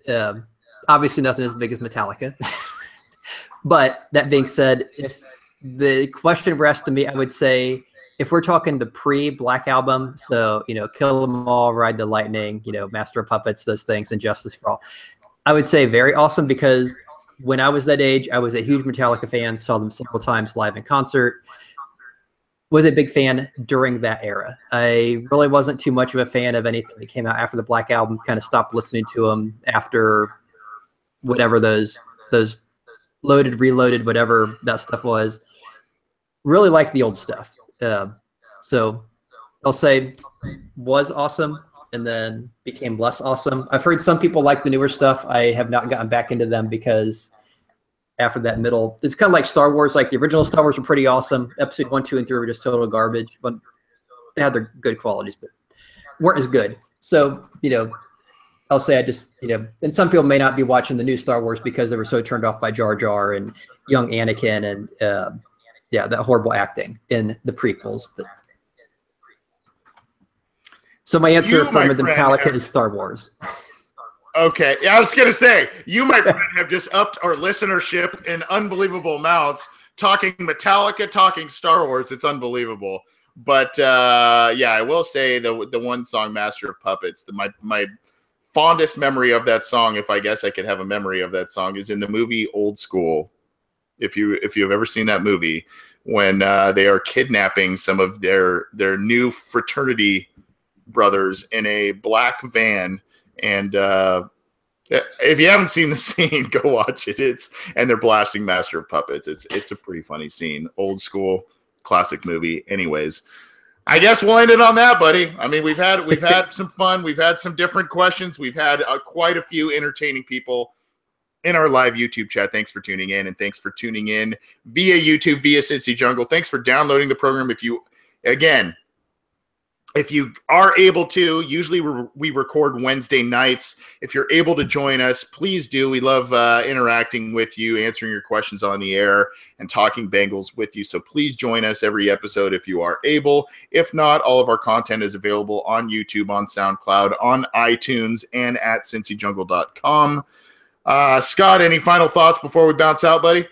obviously nothing as big as Metallica. But that being said, if the question were asked to me, I would say if we're talking the pre-Black Album, so Kill 'Em All, Ride the Lightning, Master of Puppets, those things, and Justice for All, I would say very awesome because when I was that age, I was a huge Metallica fan, saw them several times live in concert. Was a big fan during that era. I really wasn't too much of a fan of anything that came out after the Black Album. Kind of stopped listening to them after whatever those Loaded, Reloaded, whatever that stuff was. Really liked the old stuff. So I'll say was awesome and then became less awesome. I've heard some people like the newer stuff. I have not gotten back into them because after that middle, it's kind of like Star Wars. Like the original Star Wars were pretty awesome. Episode 1, 2, and 3 were just total garbage, but they had their good qualities, but weren't as good. So, I'll say I just, and some people may not be watching the new Star Wars because they were so turned off by Jar Jar and young Anakin and, that horrible acting in the prequels. But so my answer from the Metallica is Star Wars. Okay. Yeah, I was going to say, you, my friend, have just upped our listenership in unbelievable amounts, talking Metallica, talking Star Wars. It's unbelievable. But, I will say the one song, Master of Puppets, my fondest memory of that song, if I guess I could have a memory of that song, is in the movie Old School. If you have ever seen that movie, when they are kidnapping some of their new fraternity brothers in a black van. And if you haven't seen the scene, go watch it. And they're blasting Master of Puppets. It's a pretty funny scene. Old School, classic movie. Anyways, I guess we'll end it on that, buddy. I mean, we've had some fun. We've had some different questions. We've had quite a few entertaining people in our live YouTube chat. Thanks for tuning in, and thanks for tuning in via YouTube, via Cincy Jungle. Thanks for downloading the program. If you are able to, usually we record Wednesday nights. If you're able to join us, please do. We love interacting with you, answering your questions on the air, and talking Bengals with you. So please join us every episode if you are able. If not, all of our content is available on YouTube, on SoundCloud, on iTunes, and at cincyjungle.com. Scott, any final thoughts before we bounce out, buddy?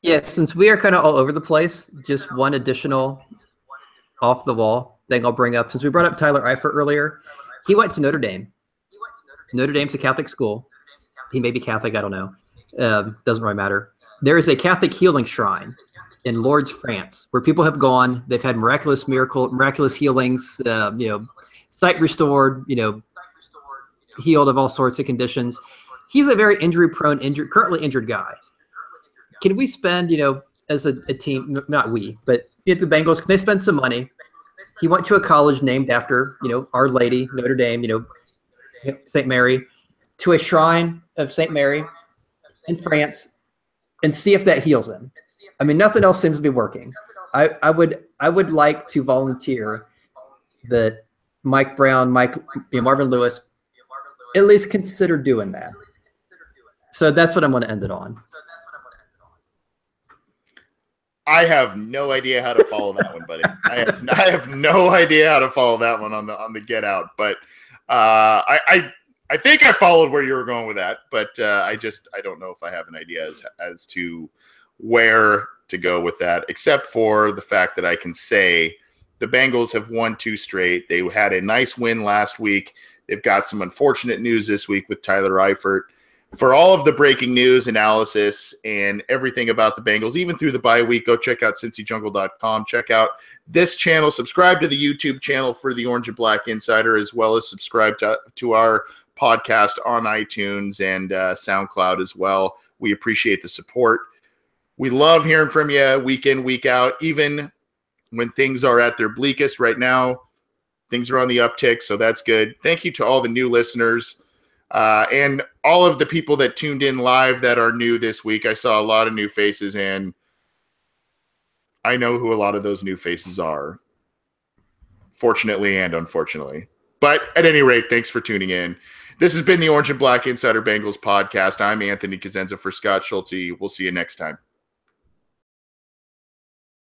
Yeah, since we are kind of all over the place, just one additional off the wall thing I'll bring up. Since we brought up Tyler Eifert earlier, he went to Notre Dame. Notre Dame's a Catholic school. He may be Catholic, I don't know. Doesn't really matter. There is a Catholic healing shrine in Lourdes, France, where people have gone. They've had miraculous healings, sight restored, healed of all sorts of conditions. He's a very injury-prone, currently injured guy. Can we spend, as a team, not we, but the Bengals, can they spend some money? He went to a college named after, Our Lady, Notre Dame, St. Mary, to a shrine of St. Mary in France, and see if that heals him. I mean, nothing else seems to be working. I would like to volunteer that Mike Brown, Marvin Lewis, at least consider doing that. So that's what I'm going to end it on. I have no idea how to follow that one, buddy. I have no idea how to follow that one on the get out. But I think I followed where you were going with that. But I don't know if I have an idea as to where to go with that, except for the fact that I can say the Bengals have won 2 straight. They had a nice win last week. They've got some unfortunate news this week with Tyler Eifert. For all of the breaking news, analysis, and everything about the Bengals, even through the bye week, go check out cincyjungle.com. Check out this channel. Subscribe to the YouTube channel for the Orange and Black Insider, as well as subscribe to our podcast on iTunes and SoundCloud as well. We appreciate the support. We love hearing from you week in, week out, even when things are at their bleakest right now. Things are on the uptick, so that's good. Thank you to all the new listeners. And all of the people that tuned in live that are new this week. I saw a lot of new faces, and I know who a lot of those new faces are, fortunately and unfortunately. But at any rate, thanks for tuning in. This has been the Orange and Black Insider Bengals podcast. I'm Anthony Cosenza for Scott Schultze. We'll see you next time.